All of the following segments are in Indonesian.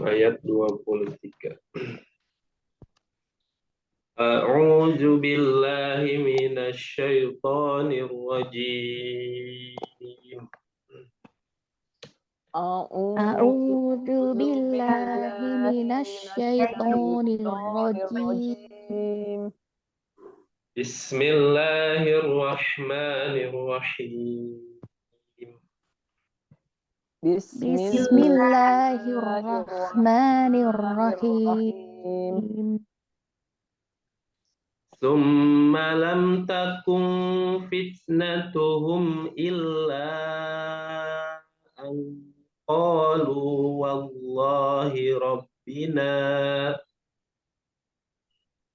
Ayat 23. A'udzu billahi minasy syaithanir rajim. A'udzu billahi minasy syaithanir rajim. Bismillahirrahmanirrahim. Bismillahirrahmanirrahim. Summa lam takun fitnatuhum illa an qalu wallahi rabbina.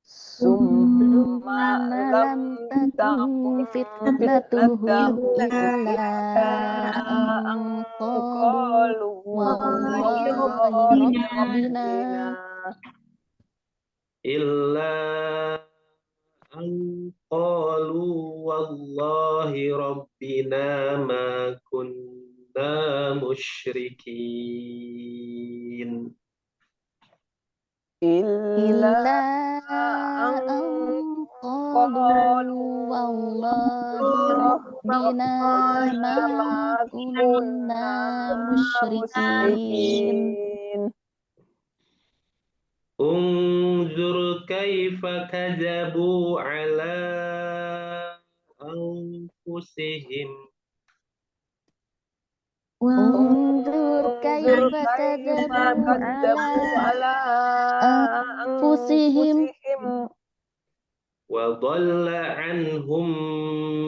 Summa lam takun fitnatuhum illa an qalu wallahi rabbina. Illa an qalu wallahi rabbina ma kunna musyrikin. Illa an qalu wallahi rabbina ma kunna musyrikin. Unzur kaifa kadzabu ala anfusihim. Unzur kaifa kadzabu ala anfusihim. Wa dhalla anhum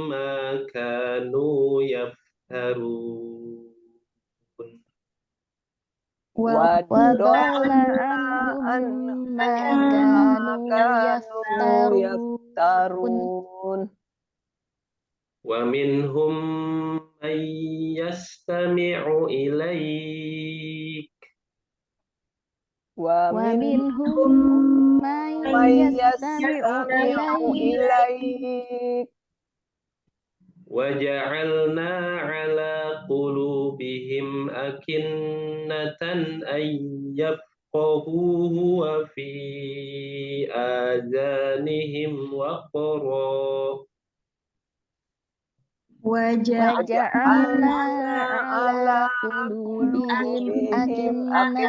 ma kanu yaftarun. Wa dhalla anhum ma kanu yaftarun. Wa minhum man yastami'u ilaik. Wa minhum man yastami'u ilaik. وَجَعَلْنَا عَلَى قُلُوبِهِمْ أَكِنَّةً أَنْ يَفْقَهُوهُ وَفِي آذَانِهِمْ وَقْرًا وَجَعَلْنَا عَلَى قُلُوبِهِمْ أَكِنَّةً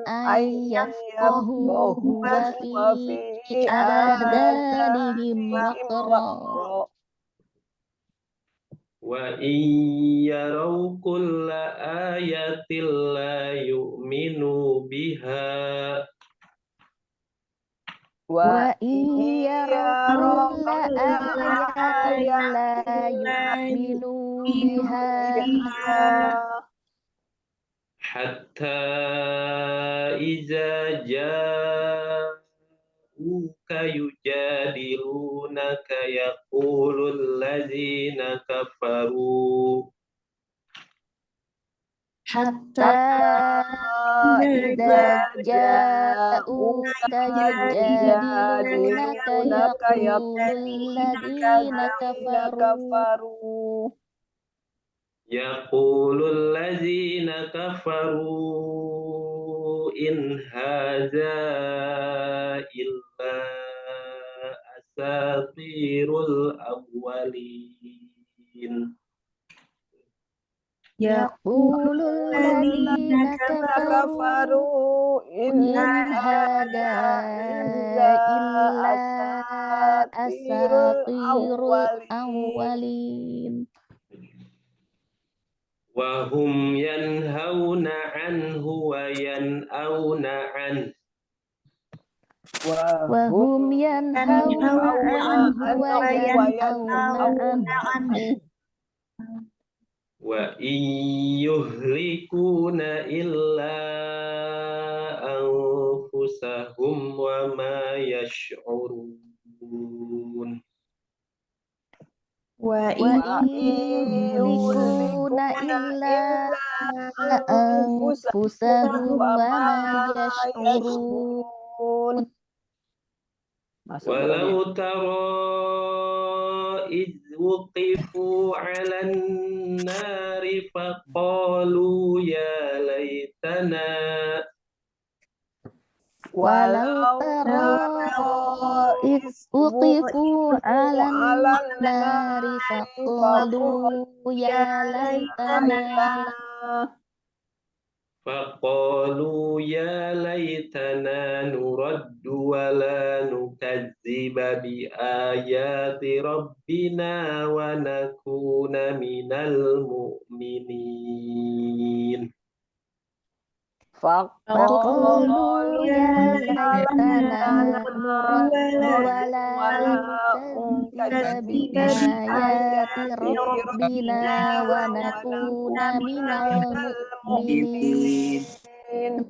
أَنْ يَفْقَهُوهُ وَفِي آذَانِهِمْ وَقْرًا وَإِنْ يَرَوْا كُلَّ آيَةٍ لَا يُؤْمِنُوا بِهَا وَإِنْ يَرَوْا كُلَّ آيَةٍ لَا يُؤْمِنُوا بِهَا حَتَّى إِذَا جَاءُوكَ يُجَادِلُونَكَ يَقُولُ الَّذِينَ كَفَرُوا حتى إذا جاءوك يجادلونك يقول الذين كفروا إن هذا إلا أساطير الأولين. يقول الذين كفروا إن هذا إلا أساطير الأولين. وهم ينهون عنه وينأون عنه. وهم ينهون عنه وينأون عنه. وَإِنْ يُهْلِكُونَ إِلَّا أَنفُسَهُمْ وَمَا يَشْعُرُونَ. وَإِنْ يُهْلِكُونَ إِلَّا أَنفُسَهُمْ وَمَا يَشْعُرُونَ. وَلَوْ تَرَى إِذْ وُقِفُوا عَلَى النَّارِ faqalu ya laitana walau tara is uqifu alan nari faqalu ya laitana فقالوا يا ليتنا نرد ولا نكذب بآيات ربنا ونكون من المؤمنين faqalu ya laitana nuraddu wala nukadziba bi ayati rabbina wa nakuna minal mu'minin.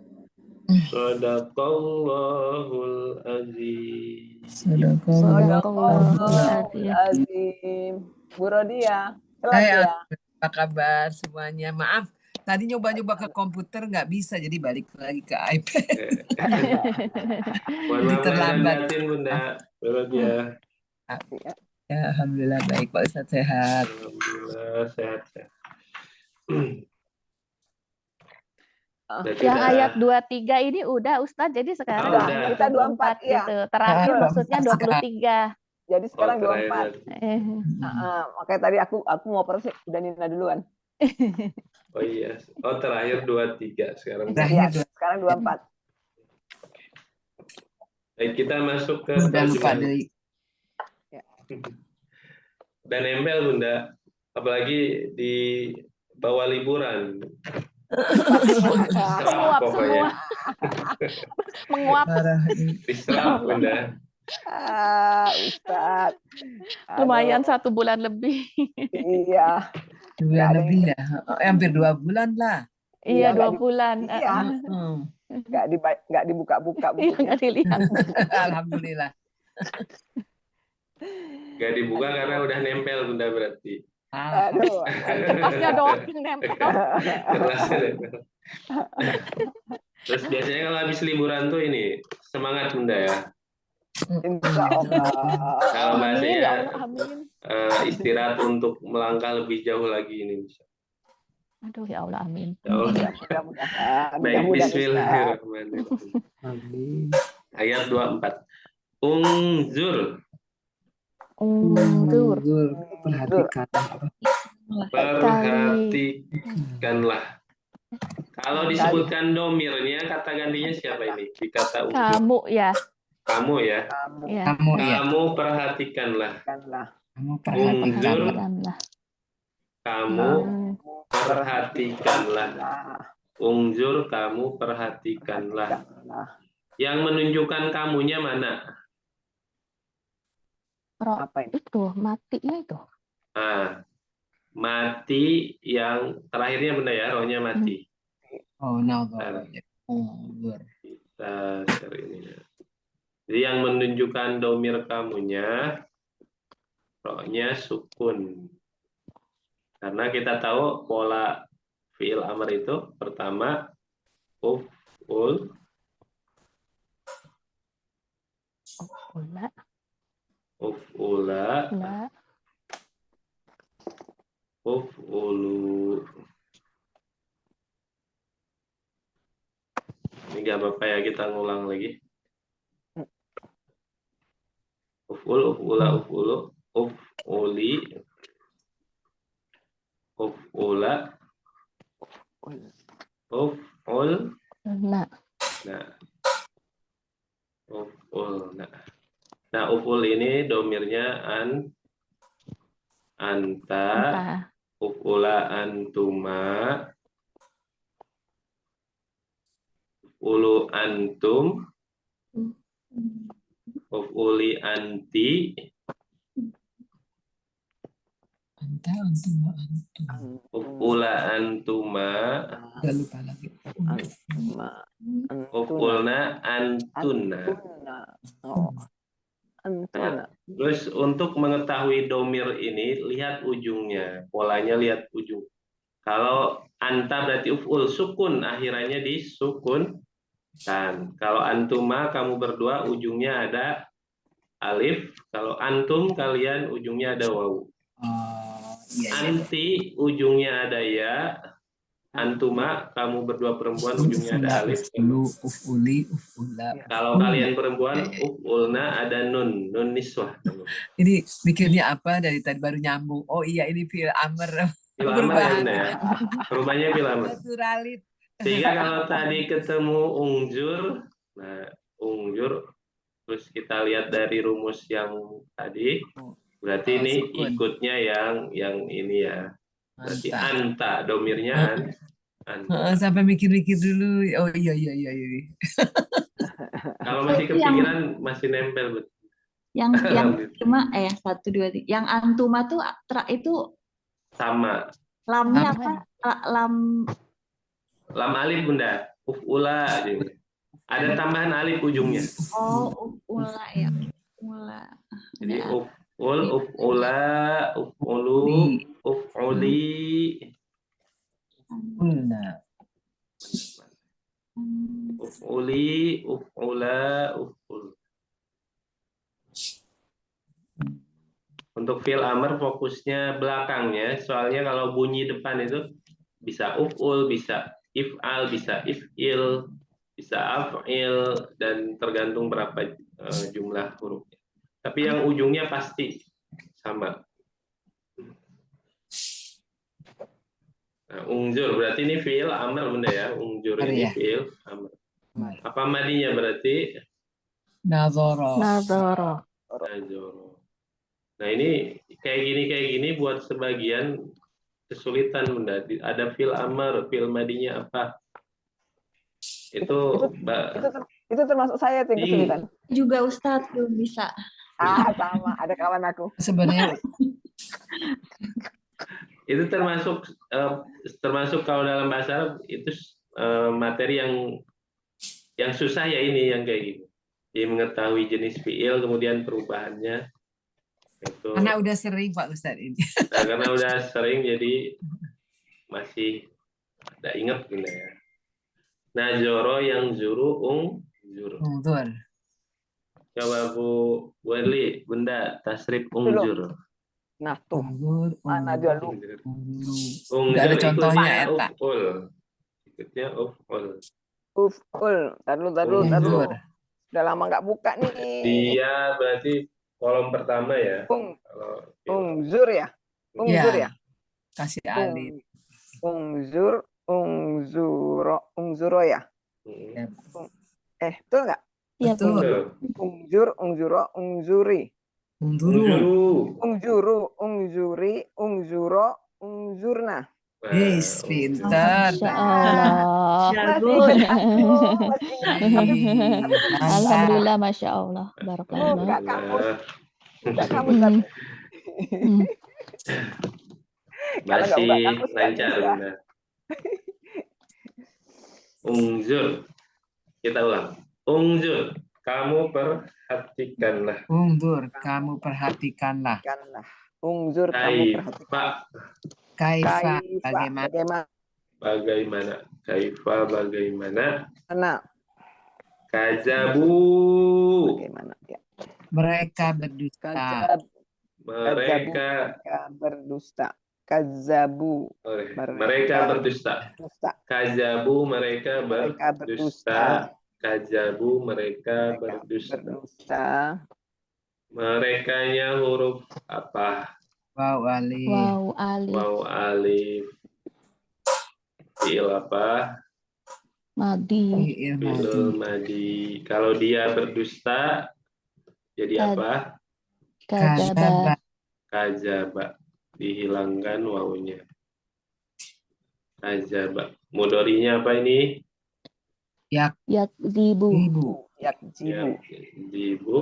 Sadaqallahul azim. Sadaqallahul azim. Azim. Bu Rodia, kelas Hai, ya. apa kabar semuanya? Maaf, tadi nyoba-nyoba ke komputer nggak bisa, jadi balik lagi ke iPad. Mohon Jadi maaf lahir dan terlambat. batin Bunda. Berat ya. Ya, alhamdulillah baik, Pak Ustadz sehat. Alhamdulillah sehat-sehat. Yang ayat 23 ini udah Ustadz, jadi sekarang Udah. yang Kita 24 24 ya. gitu. Terakhir Nah, maksudnya 23. Jadi sekarang terakhir. 24. Makanya tadi aku mau persis udah Nina duluan. Oh iya. Oh terakhir 23 sekarang. Terakhir Iya, sekarang 24. Baik, kita masuk ke udah lupa terjemahan. dari Dan nempel Bunda. Apalagi di bawah liburan. Diserap Menguap pokoknya. Menguap. parah ini. Diserap Bunda. Ustaz. Lumayan 1 bulan lebih. Iya. 2 bulan lebih ya, hampir 2 bulan lah. Iya, Iya, 2 bulan. Iya. Nggak dibuka-buka Iya, bukunya. nggak dilihat. Alhamdulillah. Gak dibuka karena udah nempel Bunda berarti. Aduh. Kertasnya doang yang nempel. Kertasnya nempel. Terus biasanya kalau habis liburan tuh ini semangat Bunda ya. Insya Allah. Kalau Amin, bahasanya ya Allah, amin. istirahat untuk melangkah lebih jauh lagi ini. Aduh, ya Allah, amin. Ya Allah. Mudah-mudahan. Baik, Mudah-mudahan, Ustaz. bismillahirrahmanirrahim. Ayat 24. Unzur, Unzur. Perhatikan. perhatikanlah. Kalau disebutkan domirnya, kata gantinya siapa ini? Di kata unzur. Kamu ya. Kamu ya. Ya. Kamu ya. Kamu perhatikanlah. Kamu Unzur, Perhatikanlah. kamu perhatikanlah. Unzur, kamu perhatikanlah. Yang menunjukkan kamunya mana? Apa ini? Itu matinya itu. Ah, mati yang terakhirnya Bunda ya, rohnya mati. Oh, nazar. Kita share ini. Jadi yang menunjukkan domir kamunya, rohnya sukun. Karena kita tahu pola fi'il amr itu pertama uf'ul, uf'ula, uf'ulu. Ini nggak apa-apa ya, kita ngulang lagi. Uf'ul, uf'ula, uf'ulu, uf'uli, uf'ula, uf'ul, Nah, uf'ul. Nah, uf'ul ini domirnya anta, uf'ula antuma, uf'ulu antum, uf'uli anti, Anta, antum. uf'ula antuma, Udah lupa lagi. uf'ulna antunna. Nah, terus untuk mengetahui domir ini, lihat ujungnya. Polanya lihat ujung. Kalau anta berarti uf'ul, sukun, akhirannya disukun. Dan kalau antuma, kamu berdua, ujungnya ada alif. Kalau antum, kalian ujungnya ada wawu. Iya, iya. Anti ujungnya ada ya. Antuma, kamu berdua perempuan ujungnya ada Ufula, alif. ufulu, ufuli, ufula. Iya. Kalau ufula. kalian perempuan, Ya, ya. ufulna ada nun niswah. Ini mikirnya apa dari tadi baru nyambung. Oh iya, ini fil amr. Fil amr ya Perubahan. bunda ya. Perubahannya fil amr. Naturalit. Sehingga kalau tadi ketemu ungjur, nah ungjur, terus kita lihat dari rumus yang tadi, berarti ini Sukun. ikutnya yang ini ya. Berarti Mantap. anta, domirnya anta. Sampai mikir-mikir dulu. Oh iya, iya, iya. iya. Kalau masih Itu yang- kepikiran, masih nempel betul. Yang cuma 1, 2, 3. Yang antuma tuh itu Sama. lamnya Apa? apa? Lam Lam alif bunda, ufula. Ada tambahan alif ujungnya. ula ya. Ula. Jadi Ada uful, ufula, ufulu, ufuli, Ufulna. ufuli, ufula, uful. Untuk fi'il amr fokusnya belakangnya, soalnya kalau bunyi depan itu bisa uf'ul, bisa if'al, bisa if'il, bisa af'il, dan tergantung berapa jumlah hurufnya. Tapi yang ujungnya pasti sama. Nah, ungjur berarti ini fi'il amr bunda ya. Ungjur ini Iya. fi'il amr. Apa madinya berarti? Nazara. Nazara. Najoro. Nah ini kayak gini buat sebagian kesulitan bunda. Ada fi'il amr, fi'il madinya apa? Itu Itu termasuk saya tuh yang kesulitan. Juga Ustadz belum bisa. Sama, ada kawan aku. Sebenarnya itu termasuk kalau dalam bahasa Arab itu materi yang susah ya ini yang kayak gitu. Jadi mengetahui jenis fi'il kemudian perubahannya itu. karena udah sering Pak Ustadz ini. Nah, karena udah sering jadi masih ada ingat bunda ya. Najoro yang zuru ungjur. Unzur. Coba Bu Erli, bunda tasrif ungjur. Nah tuh, Unzur. mana dia lu? Unzur. Ungjur Nggak ada contohnya ikutnya eta. uf'ul. Ikutnya uf'ul. Uful. Taruh. Unzur. Udah lama nggak buka nih. Dia berarti kolom pertama ya. Kalau Ungzur ya? Ungzur ya? Kasih alif. Ungzuro ya? Betul nggak? Iya, Betul. Betul. Ungjur, ungjuro, ungjuri. Unzuru. Unjuru. Ungjuri, ungjuro, ungjurna. Yes, pintar. Masya Allah. Masih Alhamdulillah, Masya Allah. Oh, Barakallah. enggak kamus. Enggak Nah, kamus. Tapi. Kalau nggak masih buka kamus, nggak lancar bisa. bunda. Ungjur. Kita ulang. Ungjur. Kamu perhatikanlah. Unzur, kamu perhatikanlah. Kanlah. Ungjur kamu perhatikan. Kaifa, bagaimana? Bagaimana? Kaifa bagaimana? Mana? Kazabu. Bagaimana? Ya. Mereka berdusta. Mereka Berdusta. Kazabu. mereka berdusta. Dusta. Kazabu mereka Mereka berdusta. Kazabu mereka berdusta. Berdusta. Merekanya huruf apa? Wow, alif. Wow, alif. Waw alif. Fi'il apa? Madi. Fi'il madi. Fi'il madi. Kalau dia berdusta jadi apa? Kadzaba. Kazaba. Dihilangkan wawunya. Kazaba. Mudorinya apa ini? Yakzibu. Ibu. Yakjibu. Ibu.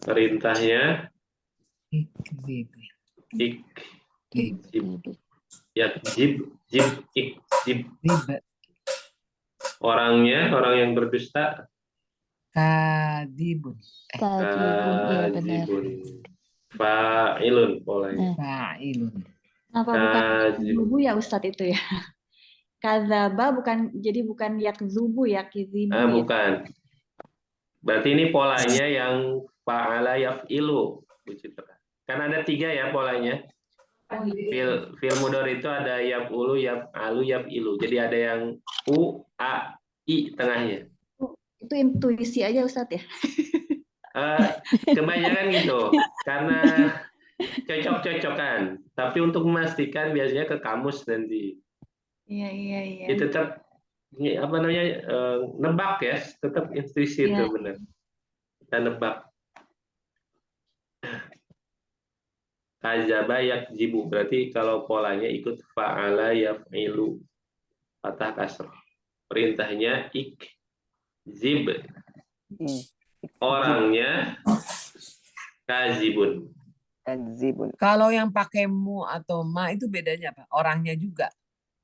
Perintahnya Ikzib. ikjib. Yakjib. Jib. Ikjib. Rib. Orang yang berdusta. Kadibun. Kadzibun. Iya, benar. Kazibun. Fa'ilun polanya. Fa'ilun. Kenapa bukan Kazib. yakzubu ya Ustadz itu ya? Kadzaba bukan yakzubu ya, kizibu ya. Bukan. Berarti ini polanya yang fa'ala yaf'ilu. Bu Citra. Kan ada 3 ya polanya. Oh iya. Fi'il mudhari itu ada yaf'ulu, yaf'alu, yaf'ilu. Jadi ada yang u, a, i tengahnya. Itu intuisi aja Ustadz ya. Kebanyakan gitu, karena cocok-cocokan. Tapi untuk memastikan biasanya ke kamus nanti. Iya, iya, iya. Dia tetap apa namanya nebak ya, tetap intuisi itu Iya. benar. Kita nebak. Kazaba yakzibu, berarti kalau polanya ikut fa'ala yaf'ilu, fathah kasrah. Perintahnya ikzib, orangnya kazibun. Kadzibun. Kalau yang pakai mu atau ma itu bedanya apa? Orangnya juga.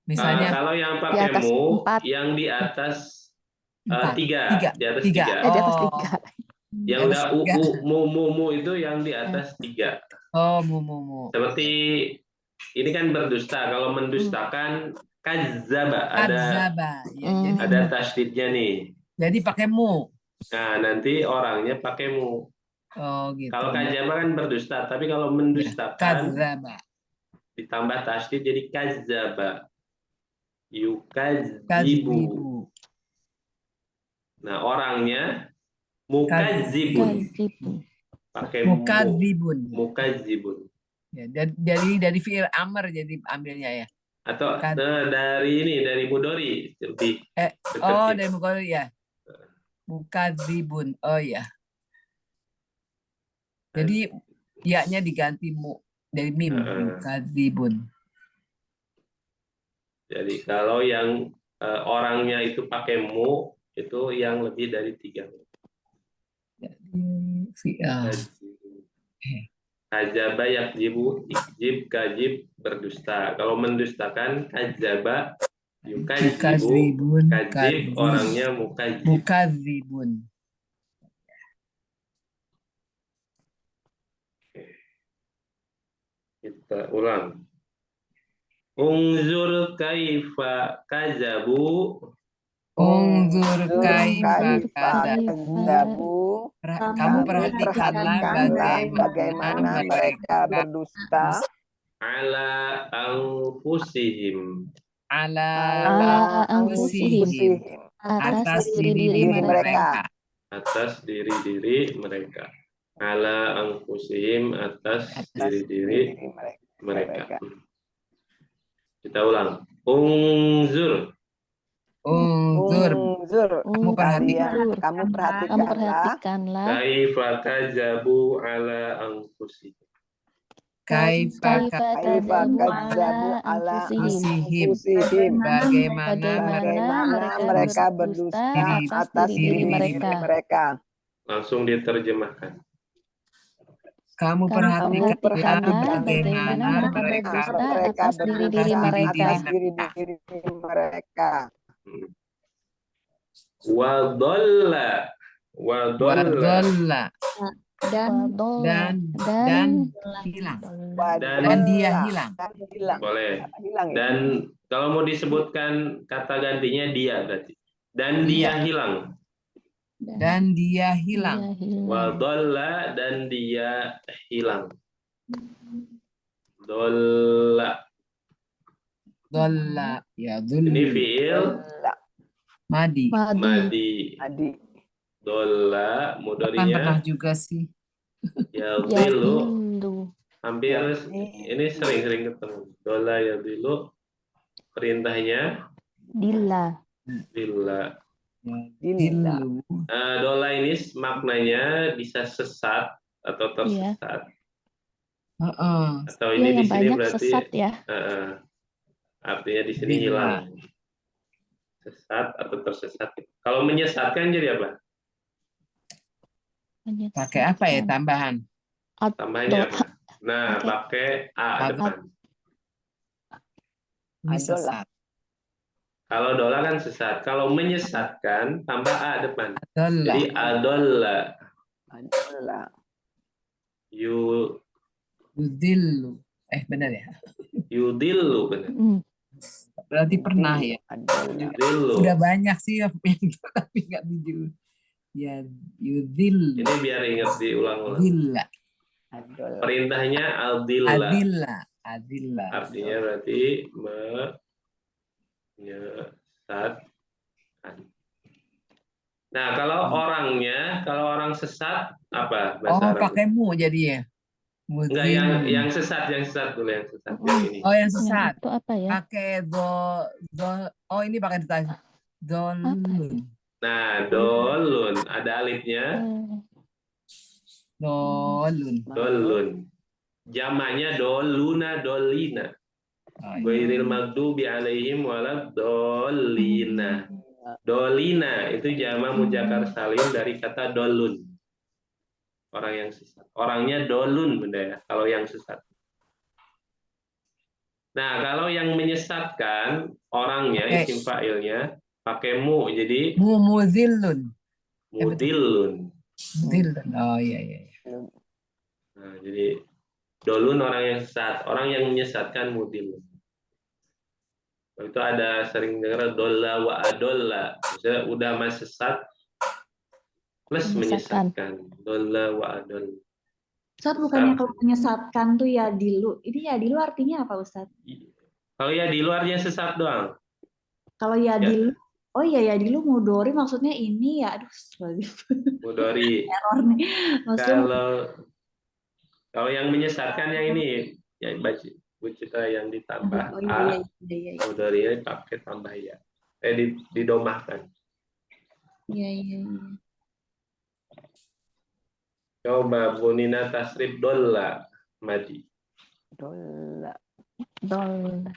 Nah, Misalnya kalau yang Di pakai atas mu, 4. yang di atas 4. 3, di atas 3. Di atas Oh. 3. Yang Di udah atas 3. mu itu yang di atas 3. Oh, mu. Seperti ini kan berdusta. Kalau mendustakan kadzaba, Kadzaba. Ya, jadi ada tasdidnya nih. jadi pakai mu. Nah, nanti orangnya pakai mu. Oh, gitu. Kalau kadzaba kan berdusta, tapi kalau mendustakan Kadzaba. ditambah tasdid jadi kadzaba. Yukadzibu. Kadzibu. Nah, orangnya mukadzibu. Pakai mu. Mukadzibun. Mukadzibun. Ya, dari fi'il amr jadi ambilnya ya. Atau dari mudhari lebih dekat Oh, gitu. dari mukadzibun ya. Mukadzibun. Oh ya. Jadi ya-nya diganti mu dari mim. Mukadzibun. Jadi kalau yang orangnya itu pakai mu, itu yang lebih dari 3. Kadzaba yakzibu, ikzib, kadzib, berdusta. Kalau mendustakan kadzaba, yukadzibu, kadzib, orangnya mukadzib. Mukadzibun. Kita ulang. Unzur kaifa kadzabu. Unzur kaifa kadzabu. Kamu perhatikanlah bagaimana mereka berdusta Ala anfusihim. Ala anfusihim. atas diri mereka. Atas diri-diri mereka. Ala anfusihim, atas diri-diri mereka. Kita ulang. Unzur. Kamu perhatikanlah Kaifa kadzabu ala anfusihim. Kaifa kadzabu ala anfusihim. Bagaimana mereka berdusta atas diri mereka. Langsung diterjemahkan. Kamu perhatikanlah bagaimana mereka mereka berdusta atas diri mereka. Wadolla. dan hilang. Dan dia hilang. Boleh. Dan kalau mau disebutkan kata gantinya dia berarti. Dan dia hilang. Dan dia hilang. Wadolla, dan dia hilang. Dolla. Ya, Ini fiil madi. Dolla, Pernah mudhari'nya juga sih. ya dilu. Hampir ini sering ketemu. Dolla ya dilu. Perintahnya Dilla. Dolla ini maknanya bisa sesat atau tersesat. Atau ini di sini banyak berarti sesat ya. artinya di sini hilang. Sesat atau tersesat. Kalau menyesatkan jadi apa? Pakai apa ya tambahan? Tambahnya apa? Nah, pakai a depan. Ini sesat. Kalau dola kan sesat. Kalau menyesatkan tambah a depan. Adolla. Jadi adolla. Yudillu. Benar ya? Yudillu benar. Berarti pernah ya? Yudillu. Udah banyak sih yang tapi nggak dijul. Ya, yudillu. Ini biar ingat diulang-ulang. Dilla. Adol. Perintahnya adillah. Adillah. Adillah. Artinya berarti menyesatkan. Nah, kalau orangnya, kalau orang sesat apa bahasa Oh, Arabnya? pakai mu jadinya. Enggak, Mudhillun. yang sesat dulu, yang sesat yang ini. Oh, yang Yang sesat. itu apa ya? Pakai oh ini pakai ditanya. Dolun. Nah, dolun ada alifnya, Eh, Dolun. dolun. Jamannya doluna, dolina. Oh, iya. Ghairil maghdubi alaihim walad dolina. Dolina itu jama muzakkar salim dari kata dolun. Orang yang sesat. Orangnya dolun benda ya, kalau yang sesat. Nah, kalau yang menyesatkan orangnya, isim fa'ilnya pakai mu, jadi Mudhillun. mudilun. Mudhillun. Oh iya iya. Nah, jadi dolun orang yang sesat, orang yang menyesatkan mudilun. Itu ada sering dengar dolla wa adolla. Maksudnya udah mas sesat plus menyesatkan. Dolla wa adolla. Ustaz, bukannya kalau menyesatkan tuh ya dilu. Ini ya dilu artinya apa, Ustaz? Kalau ya di luarnya sesat doang. Kalau ya Ya. dilu, oh iya ya dilu mudori maksudnya ini ya, aduh, Mudori. error nih. Maksudnya Kalau yang menyesatkan yang ini, ya baca Wucita yang ditambah oh iya, a, iya. mudorinya pakai tambah ya. Didomahkan. Iya. Coba bunina tasrif dolla madi. Dolla. Dolla.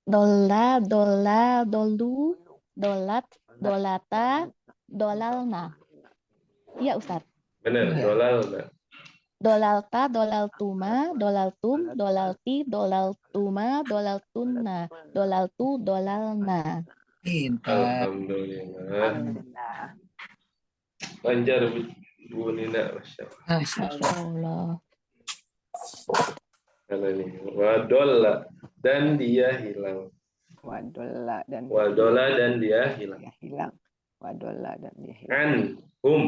Dolla, dolla, dolu, dolat, dolata, dolalna. Iya, Ustaz. Benar, Iya. dolal. Dolalta, dolaltuma, dolaltum, dolalti, dolaltuma, dolaltunna, dolaltu, dolalna. Pintar. Alhamdulillah. Alhamdulillah. Lancar Bu Nina, Masya Allah. Masya Allah. Masya Allah. Karena ini wadolla dan dia hilang. Wadolla dan Wadolla dan dia hilang. dia hilang. Wadolla dan dia hilang. Anhum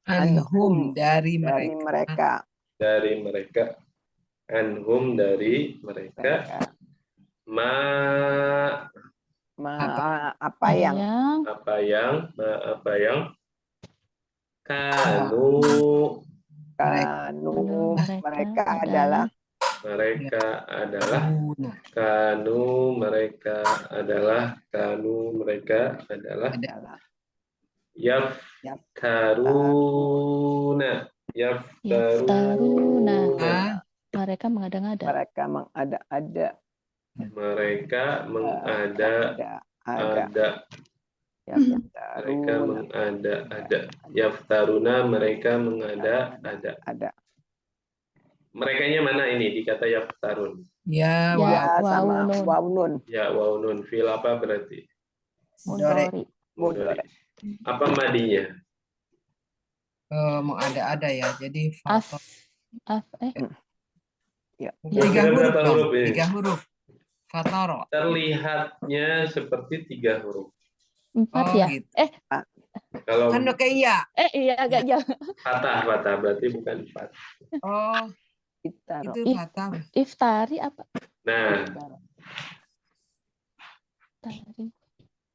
Anhum dari Dari mereka. mereka. anhum dari mereka. Ma Apa yang apa yang kanu mereka adalah mereka adalah Guna. kanu mereka adalah adalah yaftaruna Yaftaruna. Ah, Mereka mengada-ngada. mereka mengada-ada. mereka mengada-ada mereka mengada-ada yaftaruna mereka mengada-ada Ada. merekanya mana ini di kata yaftarun ya, Ya, sama waunun. waunun. ya waunun fil apa berarti Mudori. Mudhari. Apa madinya mau ada ya. Jadi Af. Ya. tiga Kira-kira huruf berapa dong. huruf ini? 3 huruf. Fataro. terlihatnya seperti 3 huruf 4 Oh ya? gitu. kalau Kan udah kayak iya. Iya agak jauh. patah berarti bukan 4 Oh, Kita itu fatah. Iftari apa? nah Tari.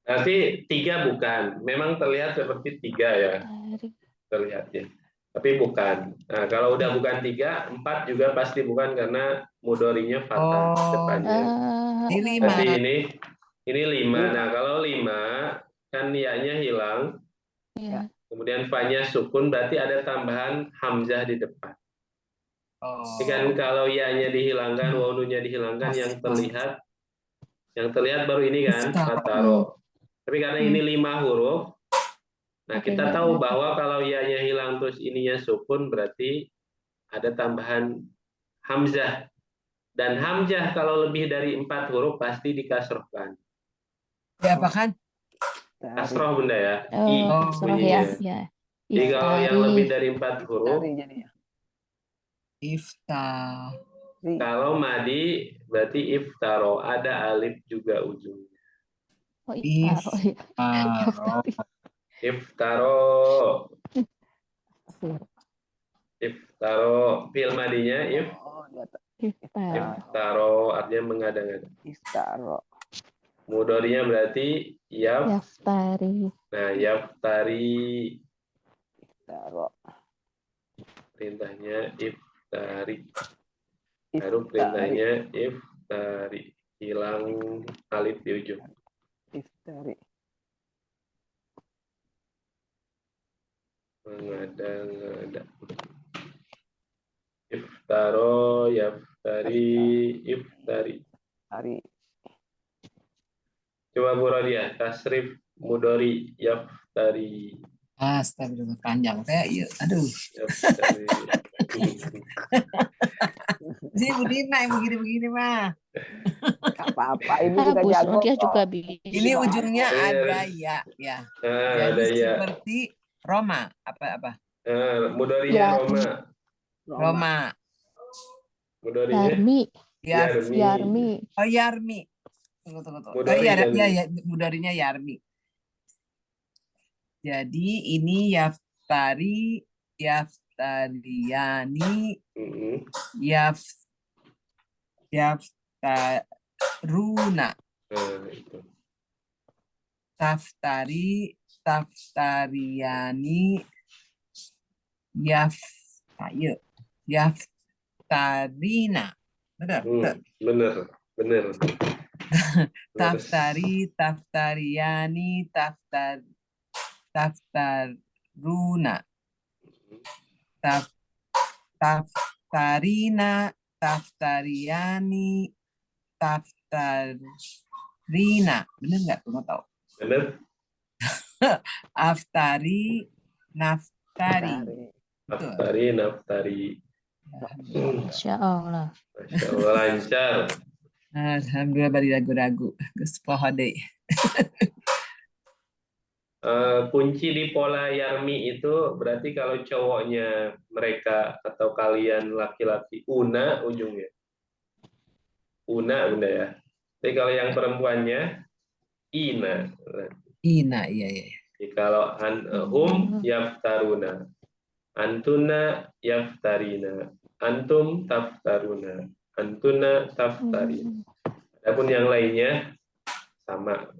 berarti 3 bukan memang terlihat seperti 3 ya Tari. terlihatnya tapi bukan. Nah, kalau udah bukan 3, 4 juga pasti bukan karena mudorinya fathah Oh. depannya. Ini Berarti 5. ini 5. Nah, kalau 5 kan ya-nya hilang, Iya. kemudian fa-nya sukun berarti ada tambahan hamzah di depan. Oh. Ini kan kalau ya-nya dihilangkan, waw-nya dihilangkan yang terlihat baru ini kan fataro. Tapi karena ini 5 huruf, nah, Oke, kita ya, tahu ya. bahwa kalau ya-nya hilang terus ininya sukun berarti ada tambahan hamzah. Dan hamzah kalau lebih dari 4 huruf pasti dikasrohkan. Ya apa kan? Kasroh bunda ya. Oh, kasroh ya. bunyinya. Ya. Jadi kalau yang Iftari. lebih dari 4 huruf, Tari jadinya. Iftah. kalau madi berarti iftaro, ada alif juga ujungnya. Oh, iftaro. Ya. Iftaro. Iftaro. Iftaro fi'il madinya Oh, dia Iftar. iftaro artinya mengada-ngada. istaro. Mudhari'nya berarti Yaftari. Nah, yaftari Istaro. perintahnya iftari. Baru Iftari. perintahnya iftari. Hilang alif di ujung. Iftari. Mengada-ngada. Iftaro, yaftari, iftari. Hari. Coba Bu Rodia, tasrif mudhari yaftari. Astagfirullah panjang teh. Iya. Aduh. Yaftari. Ini Bu Dina yang begini-begini mah. Gak apa-apa. Ini Ah, juga Bu jago Rodia kok. juga bisa. Ini ujungnya Iya. ada ya. Ah, Jadi ada ya. seperti Roma. Apa? Mudhari'nya Yarmi. Roma. Roma. Mudhari'nya Yarmi. Yarmi. Yarmi. Oh Yarmi. Tunggu. Oh Mudhari iya, kan? ya, mudhari'nya Yarmi. Jadi ini Yaftari, Yaftariani, Mm-mm. Yaftaruna, Nah, itu. Taftari, Taftariani, Yaftarina. Benar, betul. Bener. Taftari, Taftariani, Taftaruna, Taftarina, Taftariani, Taftarina. Bener nggak tuh? Nggak tahu. Bener. Aftari, Naftari. Betul. Naftari. Insya Allah. Masya Allah lancar. Alhamdulillah bari ragu-ragu. Gus poho deui. Kunci di pola Yarmi itu berarti kalau cowoknya mereka atau kalian laki-laki una ujungnya. Una bunda ya. Tapi kalau yang perempuannya ina. Ina, iya. Jadi kalau hum yaftaruna. Antuna yaftarina. Antum taftaruna. Antuna taftarina. Adapun yang lainnya sama.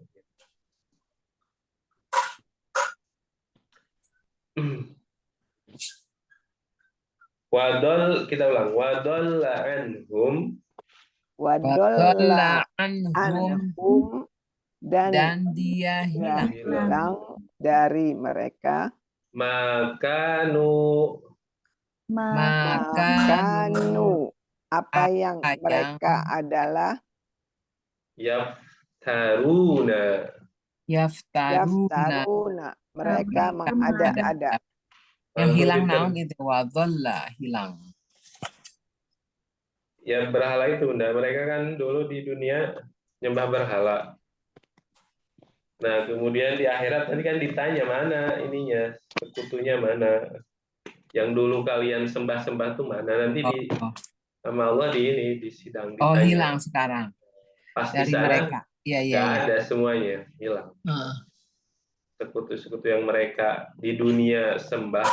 Wadol kita ulang. Wadol anhum. Wadolla anhum anhum dan dia hilang. hilang dari mereka. Makanu. Makanu. Apa yang mereka adalah. Yaftaruna. Yaftaruna. Mereka mengada-ada. Yang hilang naon itu wadalla hilang. Ya berhala itu bunda. Mereka kan dulu di dunia nyembah berhala. Nah kemudian di akhirat tadi kan ditanya mana ininya, sekutunya mana. Yang dulu kalian sembah-sembah tuh mana. Nanti di sama Allah di sidang ditanya. Oh hilang sekarang. Pas Dari di sana mereka. Iya. ada semuanya hilang. Sekutu-sekutu yang mereka di dunia sembah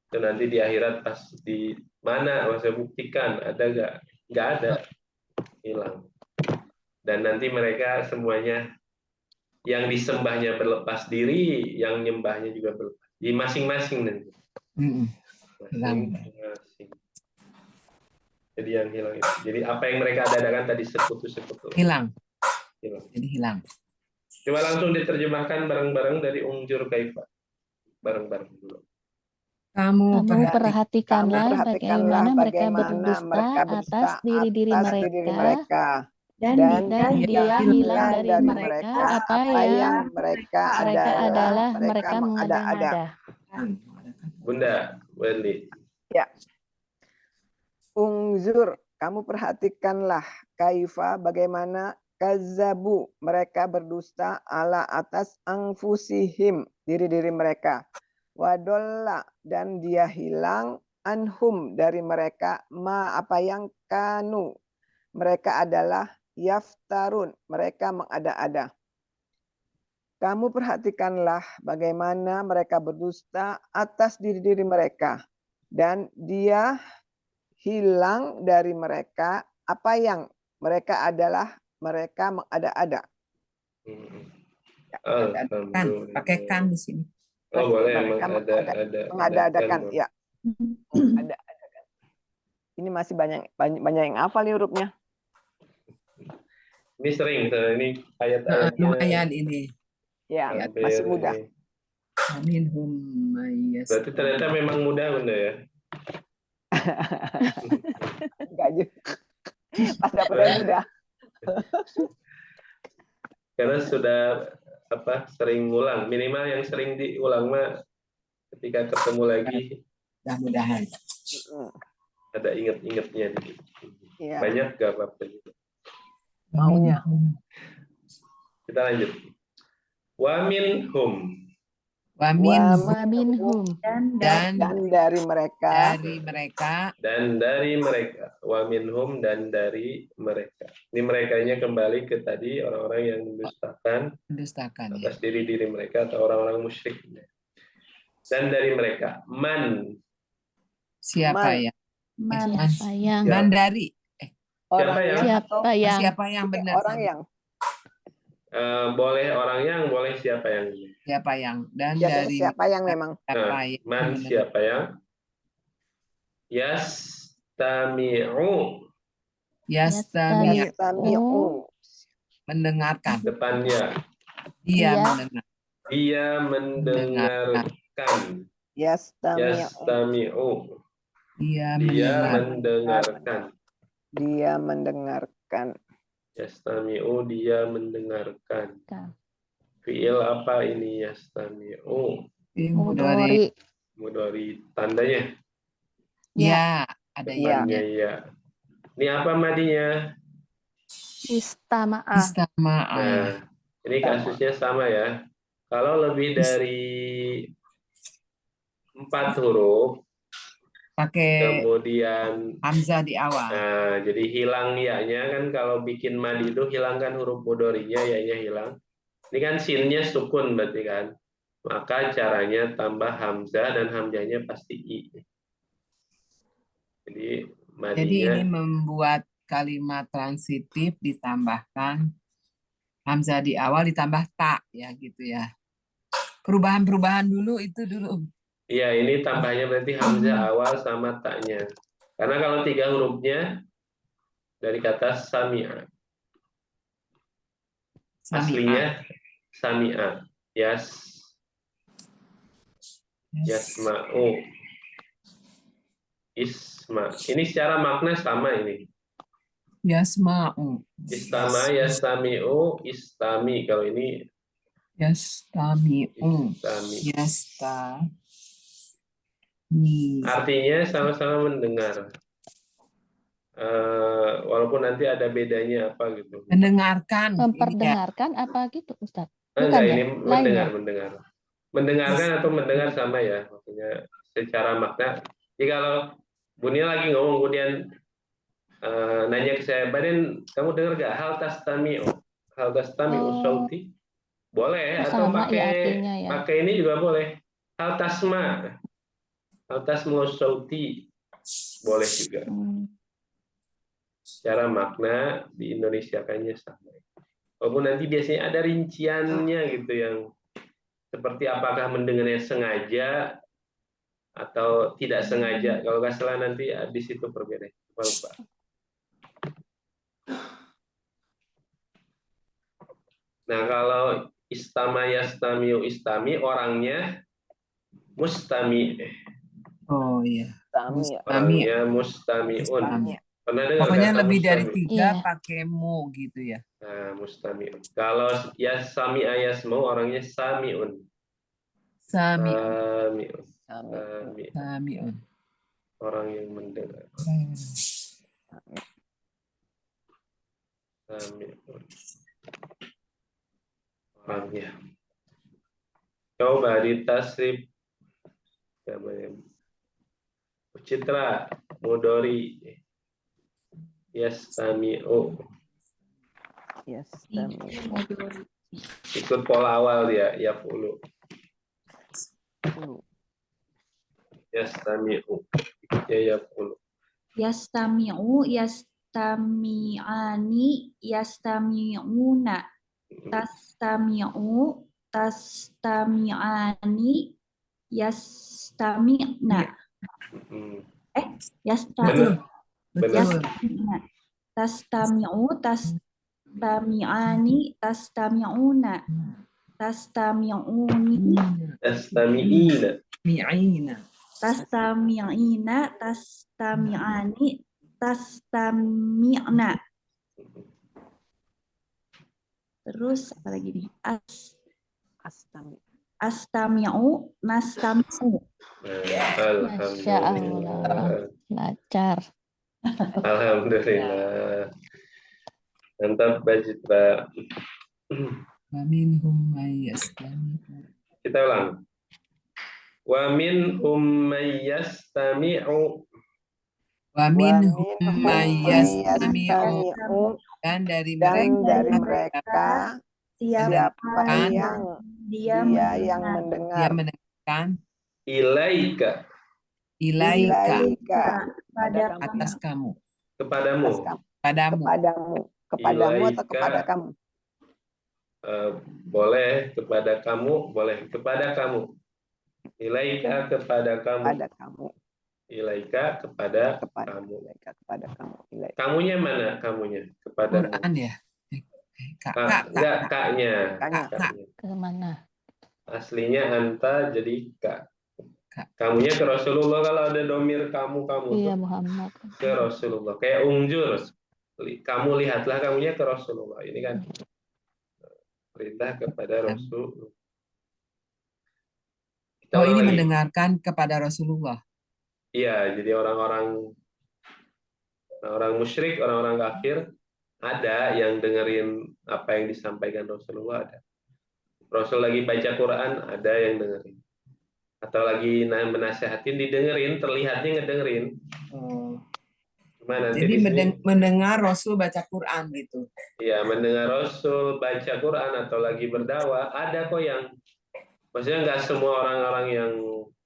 itu nanti di akhirat pas di mana masa buktikan ada nggak ada, hilang. Dan nanti mereka semuanya yang disembahnya berlepas diri, yang nyembahnya juga berlepas di masing-masing nanti. Masing-masing. Jadi yang hilang itu. Jadi apa yang mereka adakan tadi sekutu-sekutu Hilang. Jadi hilang. Coba langsung diterjemahkan bareng-bareng dari Ungjur Kaifa. Bareng-bareng dulu. Kamu perhatikanlah bagaimana mereka berdusta atas diri-diri mereka. Dan dia hilang dari mereka apa yang mereka adalah mereka mengada-ngada. Bunda, Wendy. Ya. Ungzur, kamu perhatikanlah kaifa bagaimana kazabu mereka berdusta ala atas anfusihim diri-diri mereka. Wadolla dan dia hilang anhum dari mereka ma apa yang kanu mereka adalah yaftarun mereka mengada-ada. Kamu perhatikanlah bagaimana mereka berdusta atas diri-diri mereka. Dan dia hilang dari mereka apa yang mereka adalah, mereka mengada-ada. Kan, pakai kan di sini. Oh boleh, Mereka mengada-adakan, ya. Mengada-adakan. Ini masih banyak yang hafal nih hurufnya. Ini sering, ini ayat-ayatnya. Lumayan ini. Ya, hampir masih mudah. ini. Minhum Berarti ternyata memang mudah Bunda ya. Enggak juga. Pas dapetnya mudah. Karena sudah sering ngulang, minimal yang sering diulang mah ketika ketemu lagi mudah-mudahan ada inget-ingetnya dikit. Iya. Banyak gak apa-apa juga. Maunya. Kita lanjut. Wa minhum. Wa minhum. Dan dari mereka. Dan dari mereka. Wa minhum dan dari mereka. Ini merekanya kembali ke tadi orang-orang yang mendustakan atas diri-diri mereka atau orang-orang musyrik. Dan dari mereka. Man. Siapa yang? Man dari. Siapa yang benar? Orang yang. Boleh orang yang, boleh siapa yang. Siapa yang? Dan Ya, dari siapa yang memang. Man siapa yang? Yastami'u. Mendengarkan. Depannya. Dia mendengarkan. Yastami'u. Dia mendengarkan. Dia mendengarkan. Yastami'u, dia mendengarkan. Fi'il apa ini yastami'u? Mudhari. Tandanya? Ya, ada ya. Ini apa madinya? Istama'a. Nah, ini kasusnya sama ya. Kalau lebih dari 4 huruf, pakai kemudian hamzah di awal. Nah, jadi hilang ya-nya kan kalau bikin madi itu hilangkan huruf mudhari'nya, ya-nya hilang. Ini kan sinnya sukun berarti kan. Maka caranya tambah hamzah dan hamzahnya pasti i. Jadi madinya. Jadi ini membuat kalimat transitif ditambahkan hamzah di awal ditambah ta ya gitu ya. Perubahan-perubahan dulu itu dulu. Iya, ini tambahnya berarti hamzah awal sama taknya. Karena kalau 3 hurufnya dari kata sami'a. Aslinya sami'a. Yasma'u. Isma. Ini secara makna sama ini. Yasma'u. Istama, yastami'u, istami. Kalau ini Yastami'u. Artinya sama-sama mendengar. Walaupun nanti ada bedanya apa gitu. Mendengarkan. Memperdengarkan apa gitu, Ustaz? Enggak, ya? ini mendengar. Mendengarkan atau mendengar sama ya. Maksudnya secara makna. Jadi kalau Bunia lagi ngomong kemudian nanya ke saya, Baden, kamu dengar gak? Hal tastami'u sauti? Boleh, atau pakai ini juga boleh. Hal tasma'u sauti boleh juga. Secara makna di Indonesia kayaknya sama. Walaupun nanti biasanya ada rinciannya gitu yang seperti apakah mendengarnya sengaja atau tidak sengaja. Kalau nggak salah nanti di situ perbedaan. Lupa. Nah, kalau istama yastamiu istami orangnya mustami. Oh iya. Orangnya mustamiun. Pernah dengar pokoknya kata lebih dari mustami? 3 pakai mu gitu ya. Nah, mustamiun. Kalau yasami ayasmu orangnya samiun. Samiun. Orang yang mendengar. Samiun. Orangnya. Coba ditasrif. Citra mudhari yastami'u. Ikut pola awal dia, yaf'ulu. Yastami'u. Ikutnya yaf'ulu. Yastami'u, yastami'ani, yastami'una. Tastami'u, tastami'ani, yastami'na. Hmm. Yastami'na. Benar. Yastami'na. Tastami'u, tastami'ani, tastami'una. Tastami'uni, Tastami'ina. Mi'ina. tastami'ina, tastami'ani, tastami'na. Terus apa lagi nih? Astami. Astami'u, nastami'u. Masya Allah. Lancar. Alhamdulillah. Mantap, Mbak Citra. Wa minhum may yastami'u. Kita ulang. Wa minhum may yastami'u. Wa minhum may yastami'u. Yastami'u. Dan dari Dan dari mereka mereka siapa yang dia yang dia mendengar mendengarkan Ilaika. ilaika ilaika pada atas kamu, Kepadamu. padamu. kepadamu atau Ilaika. kepada kamu. Boleh kepada kamu, boleh kepada kamu. Ilaika kepada kamu. Pada kamu. Ilaika kepada Kepada kamu. ilaika kepada kamu. Ilaika. Kamunya mana kamunya? Kepadamu. Quran ya. Enggak, kaknya. Kaknya. Kaknya. Kemana? Aslinya anta jadi kak. Kak. Kamunya ke Rasulullah kalau ada domir kamu Iya tuh Muhammad. ke Rasulullah. Kayak ungjur. Kamu lihatlah kamunya ke Rasulullah. Ini kan perintah kepada Rasul. Kita Oh, ulang ini lagi. mendengarkan kepada Rasulullah. Iya, jadi orang-orang musyrik, orang-orang kafir ada yang dengerin apa yang disampaikan Rasulullah, ada. Rasul lagi baca Quran, ada yang dengerin. Atau lagi menasihatin, didengerin, terlihatnya ngedengerin. Cuma nanti Jadi di sini, mendengar Rasul baca Quran gitu. ya mendengar Rasul baca Quran atau lagi berdakwah, ada kok yang, maksudnya nggak semua orang-orang yang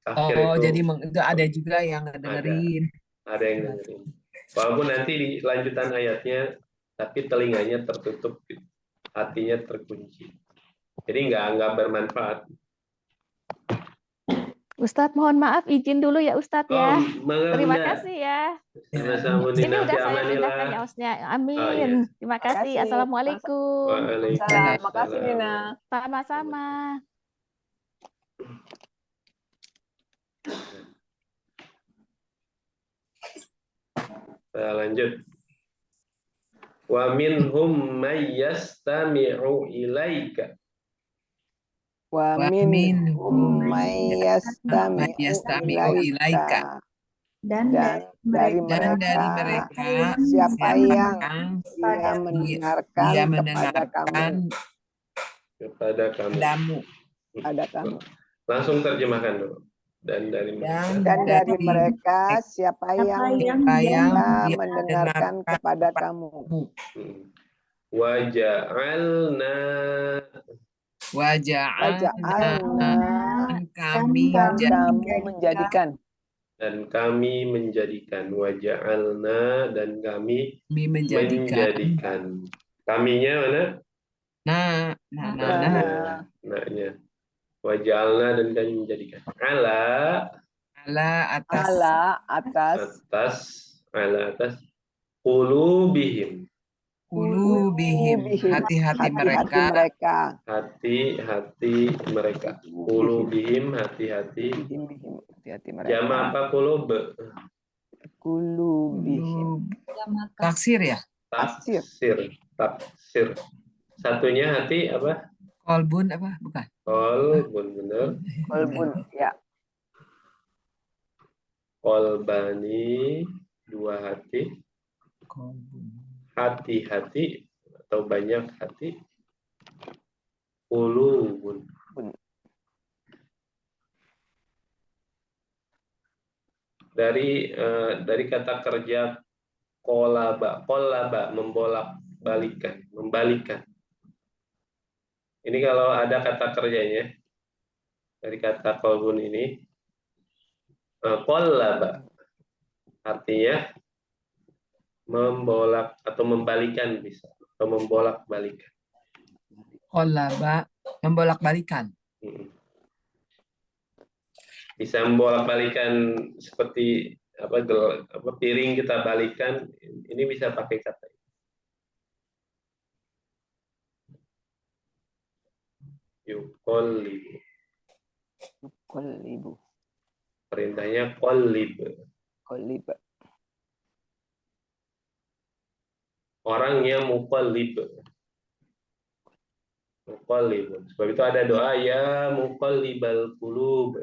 kafir Oh, itu jadi itu ada juga yang dengerin. ada yang dengerin. Walaupun nanti di lanjutan ayatnya, tapi telinganya tertutup, hatinya terkunci. Jadi nggak bermanfaat. Ustadz mohon maaf izin dulu ya Ustadz ya. Terima Bunda. kasih ya. Sama-sama Ini udah saya pindahkan ya Osnya. Amin. Oh, iya. Terima kasih. Makasih. Assalamualaikum. Waalaikumsalam. Makasih Nina. Sama-sama. Lanjut. Wa minhum may yastami'u ilaika. Wa minhum may yastami'u ilaika. dan dari Dan mereka dari mereka siapa yang dia mendengarkan Kepada kamu. padamu. ada kamu. Langsung terjemahkan dulu. Dan dari mereka. Dan dari mereka siapa yang yang dia mendengarkan kepada kamu. Wa ja'alna. Waja'alna Kami dan kamu menjadikan. Dan kami menjadikan. Wa ja'alna dan kami menjadikan. Kaminya mana? Nah. Naknya. Wa ja'alna dan kami menjadikan. Ala atas qulubihim. Hati-hati mereka. Hati-hati mereka. Qulubihim hati-hati. mereka. Jama apa qulub? Qulubihim. Taksir ya? Tafsir. Satunya hati apa? Kolbun apa? Bukan. Kolbun, benar. Kolbun, ya. Kolbani, dua hati. Kolbun. Hati-hati atau banyak hati. Qulubun. Dari kata kerja kolaba, membalikan. Ini kalau ada kata kerjanya dari kata kolbun ini, qallaba artinya membolak atau membalikan bisa, atau membolak-balikan. Qallaba, membolak-balikan. Bisa membolak-balikan seperti piring kita balikan, ini bisa pakai kata ini. Yuqallibu. Qallibu. Perintahnya qallib. Qallib. Orangnya muqallib. Muqallib. Sebab itu ada doa ya muqallibal qulub.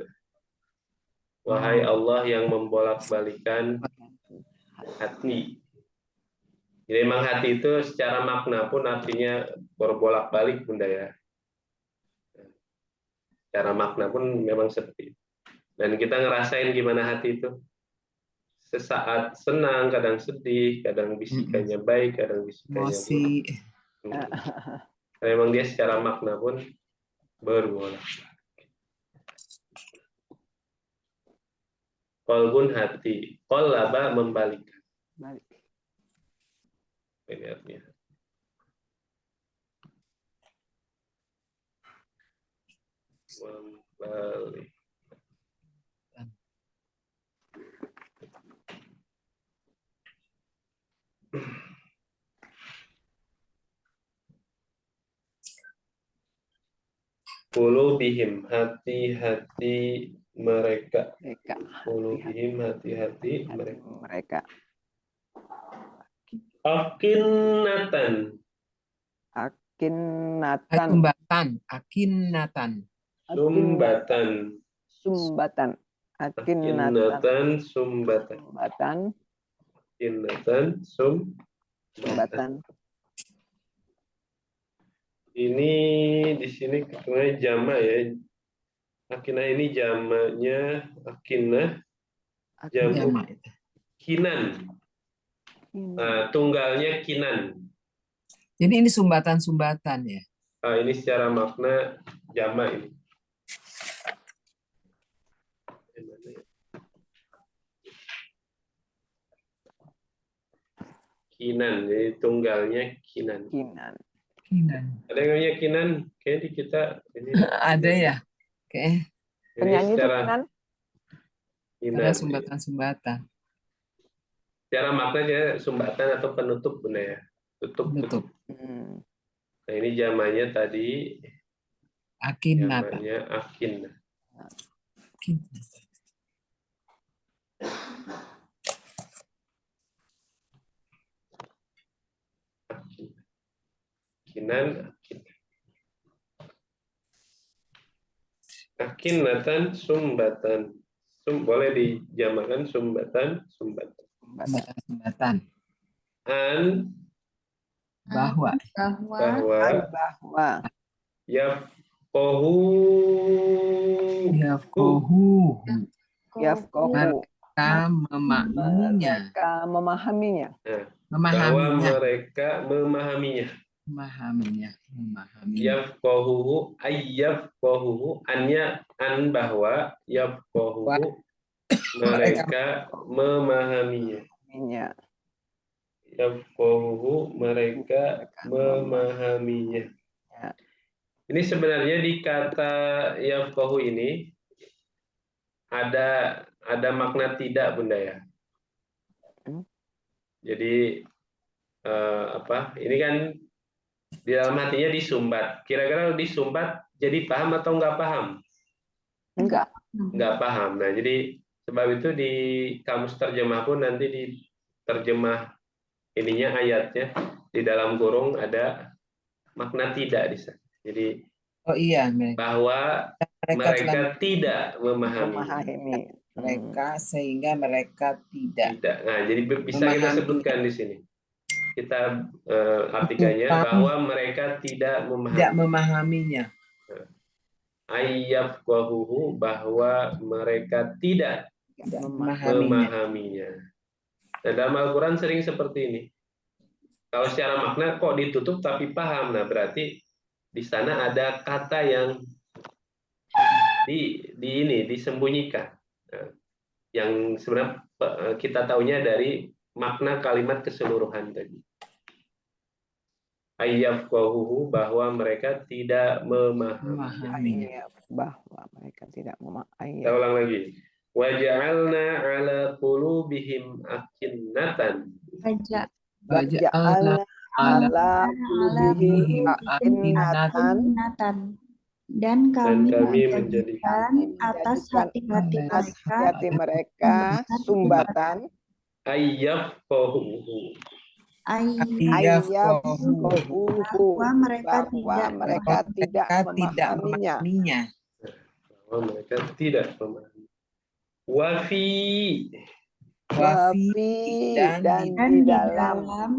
Wahai Allah yang membolak-balikan hati. Jadi memang hati itu secara makna pun artinya berbolak-balik, Bunda ya. Secara makna pun memang seperti itu. Dan kita ngerasain gimana hati itu. Sesaat senang, kadang sedih, kadang bisikannya baik, kadang bisikannya Emosi. buruk. Memang dia secara makna pun berbolak-balik. Qalbun hati, qallaba membalikan. Balik. Ini artinya. Membalik. Qulubihim, hati-hati mereka. Mereka. Qulubihim, hati-hati mereka. Mereka. Akinnatan. Akinatan. Sumbatan, akinatan. Sumbatan. Sumbatan. Akinatan. Akinnatan, sumbatan. Sumbatan. Akinnatan, Sumbatan. Ini di sini ketemunya jama ya. Akinah ini jamanya akinah, jamu Jamak itu. kinan. Nah, tunggalnya kinan. Jadi ini sumbatan-sumbatan ya. Ini secara makna jama ini. Kinan, jadi tunggalnya kinan. Kinan. Kinan. Ada yang namanya kinan? Kayaknya di kita ini. Ada ya. Oke. Jadi Penyanyi itu secara Kinan. kinan. Ada sumbatan-sumbatan. Secara makna dia sumbatan atau penutup, Bunda ya. Tutup. Nah, ini jamanya tadi. Akinata. Jamanya akin. Kinan, akinatan, sumbatan. Boleh dijamakan sumbatan. Sumbatan. An, Bahwa. bahwa, yafqahu, Yafqahu. Yafqahu. Mereka memahaminya. Mereka memahaminya. bahwa Memahaminya. mereka memahaminya. Memahaminya. Yafqahuhu, ayyafqahuhu, annya an bahwa, yafqahuhu, mereka memahaminya. Yafqahuhu, mereka memahaminya. Ini sebenarnya di kata yafqahu ini ada makna tidak, Bunda ya. Jadi ini kan di dalam hatinya disumbat. Kira-kira disumbat jadi paham atau nggak paham? Nggak paham. Nah, jadi sebab itu di kamus terjemah pun nanti di terjemah ininya ayatnya di dalam kurung ada makna tidak di sana. Jadi bahwa mereka tidak memahami. Mereka sehingga mereka tidak. Nah, jadi bisa kita sebutkan di sini. Kita artikannya bahwa mereka tidak memahaminya. Ayyafqahuhu, bahwa mereka tidak memahaminya. Nah, dalam Al-Quran sering seperti ini. Kalau secara makna kok ditutup tapi paham, nah berarti di sana ada kata yang disembunyikan. Nah, yang sebenarnya kita taunya dari makna kalimat keseluruhan tadi. Ayyafqahuhu, bahwa mereka tidak memahami. Bahwa mereka tidak memahami. Kita ulang lagi. Waja'alna ala qulubihim akinnatan. Waja'alna ala qulubihim akinnatan. Dan kami menjadikan atas hati-hati mereka sumbatan ayyafqahuhu, bahwa mereka tidak memahaminya. bahwa mereka tidak memahami. Wafi,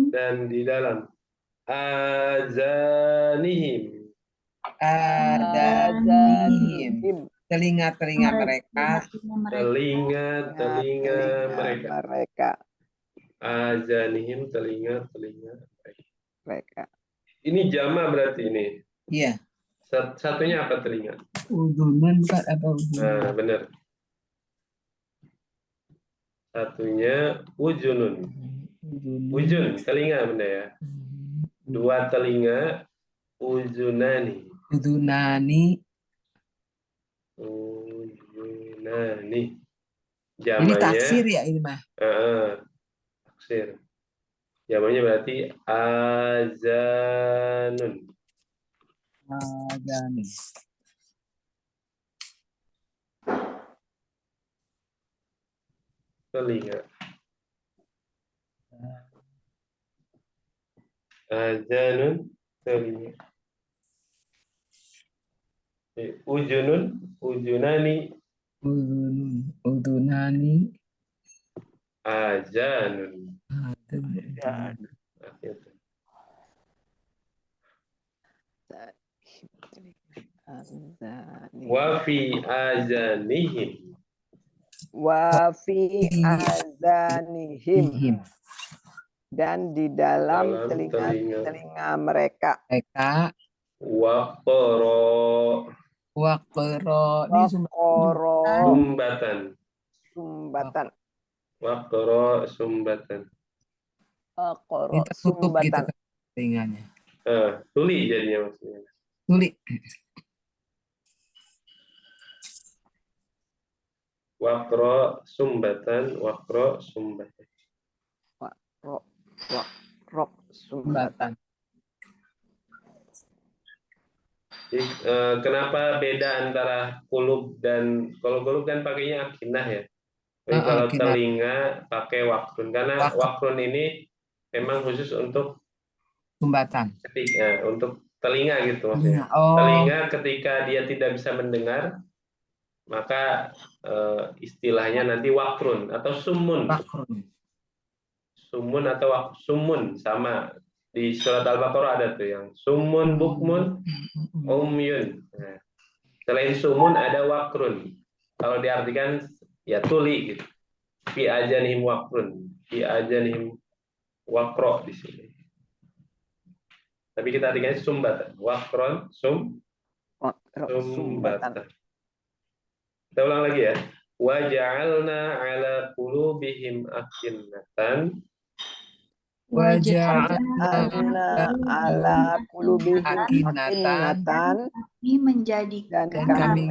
dan di dalam azanihim, telinga-telinga mereka, mereka azanihim, telinga mereka. Ini jama berarti ini. Iya. Satunya apa telinga? Udunan bukan apa udun. Nah, benar. Satunya ujunun. Ujun, telinga benda ya. Dua telinga, ujunani. Udunani. Jamanya, ini taksir ya ini mah. Taksir. Jamannya berarti azanun. Azani. Telinga. Azanun, telinga. Ujunun, ujunani. Udunani. Azanun. Wa fi azanihim. Wa fi azanihim. Dan di dalam telinga mereka. Waqara. Ini Sumbatan. Waqara sumbatan. Kita tutup gitu telinganya. Tuli jadinya maksudnya. Tuli. Waqra sumbatan, waqra sumbatan. Rok sumbatan. Jadi, kenapa beda antara kulub dan kalau kulub kan pakainya akinah ya. Tapi kalau telinga pakai wakrun, karena wakrun ini memang khusus untuk sumbatan. Untuk telinga gitu maksudnya. Telinga ketika dia tidak bisa mendengar, maka istilahnya nanti wakrun atau sumun. Sumun atau sumun sama. Di surat Al-Baqarah ada tuh yang sumun, bukmun, umyun. Nah, selain sumun ada wakrun. Kalau diartikan ya tuli gitu. Fi ajanihim wakrun, fi ajanihim wakro di sini. Tapi kita artikan sumbatan. Wakron sumbatan. Kita ulang lagi ya. Wa ja'alna ala qulubihim akinnatan. Waja'alna ala qulubihim akinnatan. Kami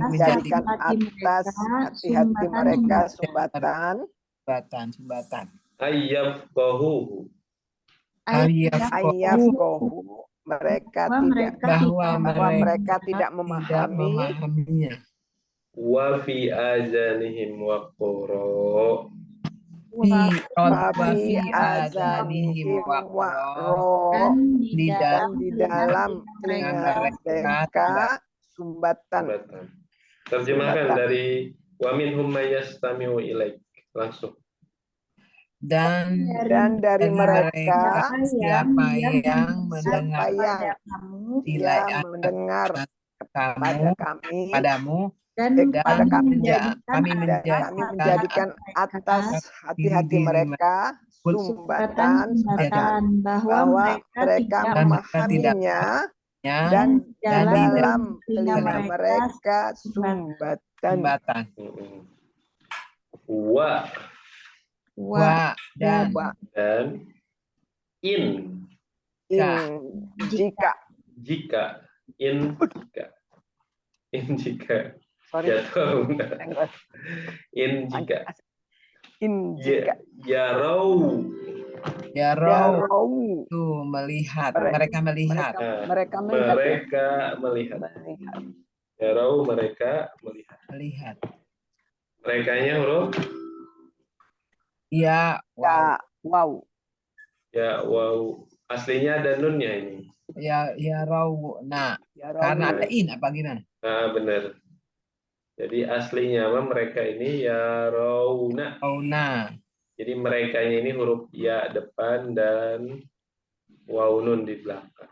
menjadikan atas hati-hati mereka sumbatan. Ayyafqahuhu. Ayyafqahuhu. Bahwa mereka tidak memahaminya. Wa fi azanihim waqra. Wafi azanihim waqra. Dan di dalam telinga mereka sumbatan. Terjemahkan dari wa minhum may yastami'u ilaik. Langsung. Dan dari mereka siapa yang mendengar pada kami, padamu, dan kami kami menjadikan atas hati-hati mereka sumbatan, bahwa mereka memahaminya Ya, dan dan di dalam telinga telinga mereka sumbatan. sumbatan. Wa Wa dan Wa dan in jika. jika in jika Sorry. jatuh Enggak. in jika Jika. yarau ya roh Yarau. tuh melihat, Mereka- mereka melihat. Mereka melihat. Ya. mereka melihat Melihat. yarau mereka melihat Melihat. merekanya huruf Ya, Ya, wow. ya wow aslinya ada nunnya ini. ya roh. Nah, Yarau. karena ada in apa gimana? Nah, benar. Jadi aslinya apa mereka ini ya rauna. Oh, nah. Jadi merekanya ini huruf ya depan dan waw nun di belakang.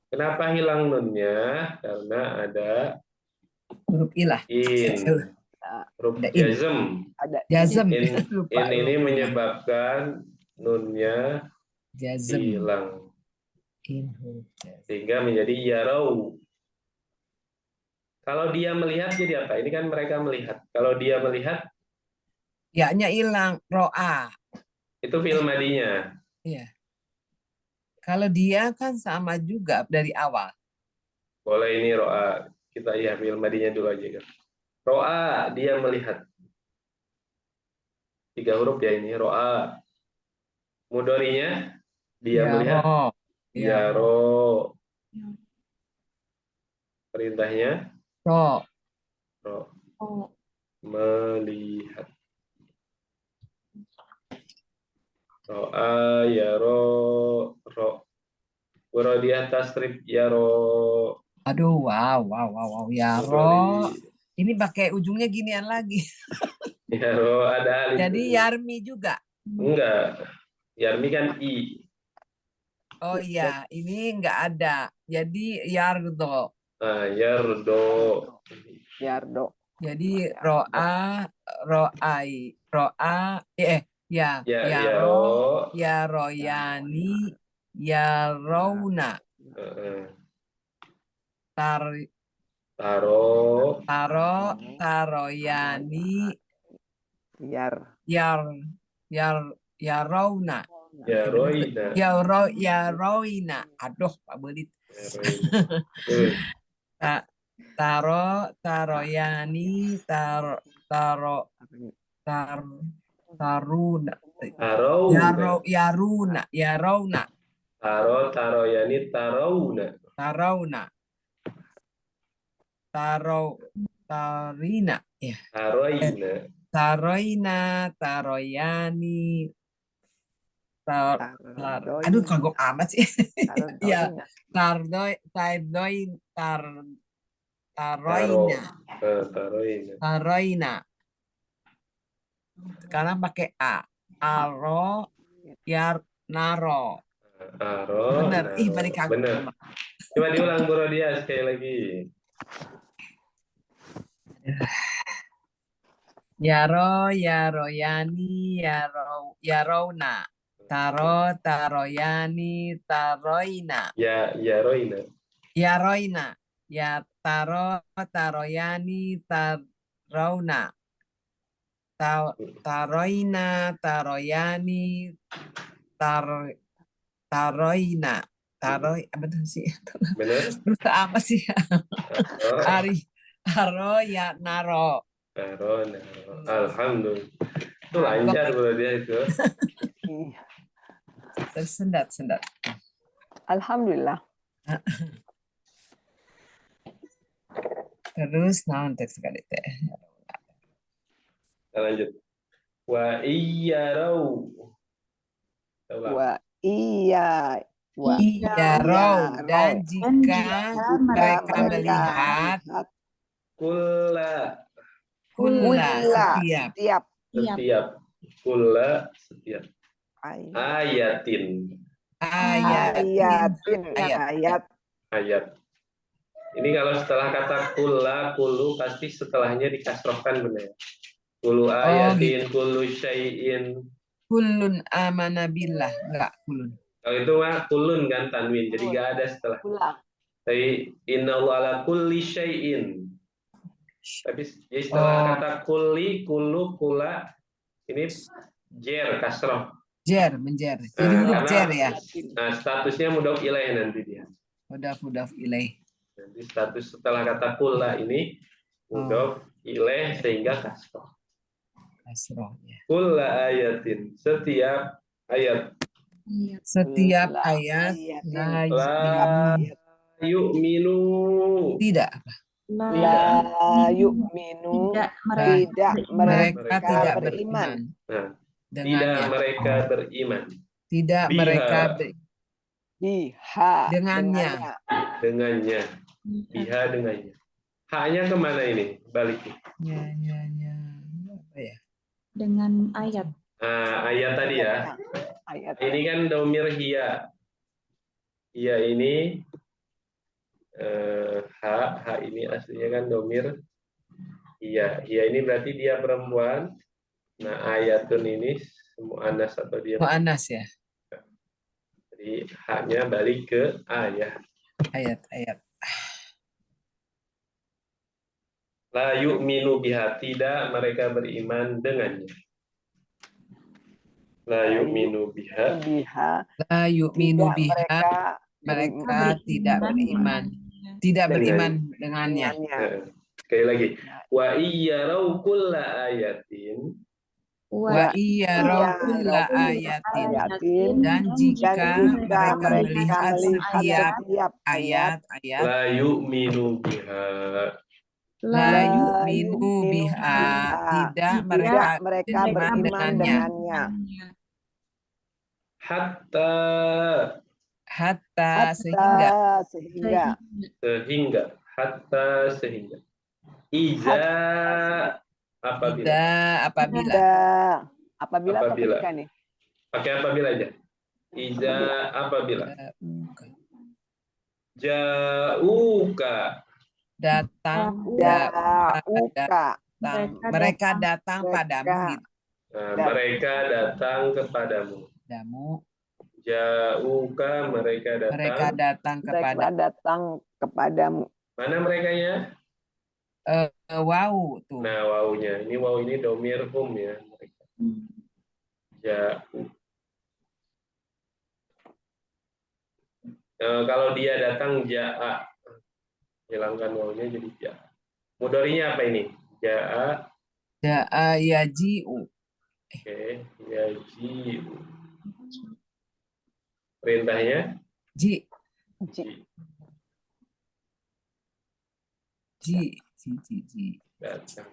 Kenapa hilang nunnya? Karena ada Huruf ilah. in. Huruf Ada in. jazm. Ada Jazm. In, Lupa in ini hurufnya. menyebabkan nunnya Jazm. hilang. In huruf jazm. Sehingga menjadi yarau. Kalau dia melihat jadi apa? Ini kan mereka melihat. Kalau dia melihat Ya-nya hilang. Ro'a. itu fi'il madinya. Iya. Kalau dia kan sama juga dari awal. Boleh ini ro'a. Kita ya fi'il madinya dulu aja kan. Ro'a dia melihat. 3 huruf ya ini ro'a. Mudorinya dia Ya melihat. roh. Ya roh. Yaro. Perintahnya Roh. ro. Oh, Melihat. Ro'a yaro ro. Bro di atas strip yaro. Aduh, wow. Ya roh. Ini pakai ujungnya ginian lagi. Yaro ada alif. Jadi Yarmi juga. Enggak. Yarmi kan i. Oh iya, ini enggak ada. Jadi Yardo. Nah, yardo. Yardo. Jadi roa, ya, Ya, yaro, yaro. yaroyani, yarouna, tar, Taro. taroyani, Yar. yarouna, Yaroina. yaroina. Aduh, Pak Belit. Yaroina. Taroyani, taruna. Tarau. Yarona. Taro yani tarauna. Tarina. Ya. Taroina. Taroyani. Aduh, kagok amat sih. Ya, taroina. Sekarang pakai a. Aro, naro. Aro. Bener. Ih, balik kagok. Bener. Coba diulang Bro dia sekali lagi. Yaroyani, yarona. Taroyani, taroina. Ya, yaroina. Yaroina. Ya taroyani, taroina. Taroyani, taroina. Apa tuh sih? Bener? Berusaha apa sih? Taro ya naro. Taro. Alhamdulillah. Itu lancar Bro dia itu. Tersendat. Alhamdulillah. Terus naon teks sekali teh. Kita lanjut. Wa iyyarau. Wa iya. Iya, row. Dan jika mereka melihat Kulla. Setiap. Kulla setiap. Ayat. Ini kalau setelah kata kulla, kulu pasti setelahnya dikasrohkan benar. Kulu ayatin, kulu syai'in. Kulun amana billah, enggak kulun. Kalau itu mah kulun kan tanwin, jadi nggak ada setelah. Tapi innallaha ala kulli syai'in. Tapi jadi setelah kata kulli, kullu, kula ini jer kasroh. Jer, menjer. Jadi huruf Karena jer ya. nah, statusnya mudhof ilaih nanti dia. Mudhaf ilaih. Nanti status setelah kata kulla ini mudhof ilaih sehingga kasroh. Kasroh ya. Kulla ayatin, setiap ayat. Setiap La ayat ayatin. La yu'minu. tidak. La yu'minu. Tidak Tidak Mereka tidak beriman. Nah, tidak dengannya. mereka beriman. Tidak Biha. mereka Biha. dengannya. Dengannya. Biha dengannya. Haknya kemana ini? Balik. Ya. Apa ya? dengan ayat. Nah, ayat tadi ya. Ayat. Ini kan domir hiya. Hiya ini ha ini aslinya kan domir hiya. Hiya ini berarti dia perempuan. Nah, ayatun ini mu'annas atau dia. Mu'annas ya. Jadi haknya balik ke ayat. Ayat. La yu'minu biha, tidak mereka beriman dengannya. La yu'minu biha. Biha. La yu'minu Tidak biha. Mereka tidak beriman. Tidak beriman dengannya. Nah, sekali lagi. Wa iyyarau kulla ayatin. Wa iya kulla ayatin. Dan jika mereka melihat setiap ayat La yu'minu biha. la yu'minu biha, tidak mereka beriman dengannya. Hatta sehingga Iza apabila. Apabila atau ketika nih? Pakai apabila aja. Iza apabila. Ja'uka. Datang. Mereka datang padamu gitu. Nah, mereka datang kepadamu. Ja'uka mereka datang kepadamu. Mana merekanya? Wow tuh. Nah, wawunya. Ini waw ini domir hum ya. Ja'u. Kalau dia datang ja'a. Hilangkan wawunya jadi ja'a. Mudhari'nya apa ini? Ja'a. Ja'a yaji'u. Oke, yaji'u. Perintahnya? Ji. Datang.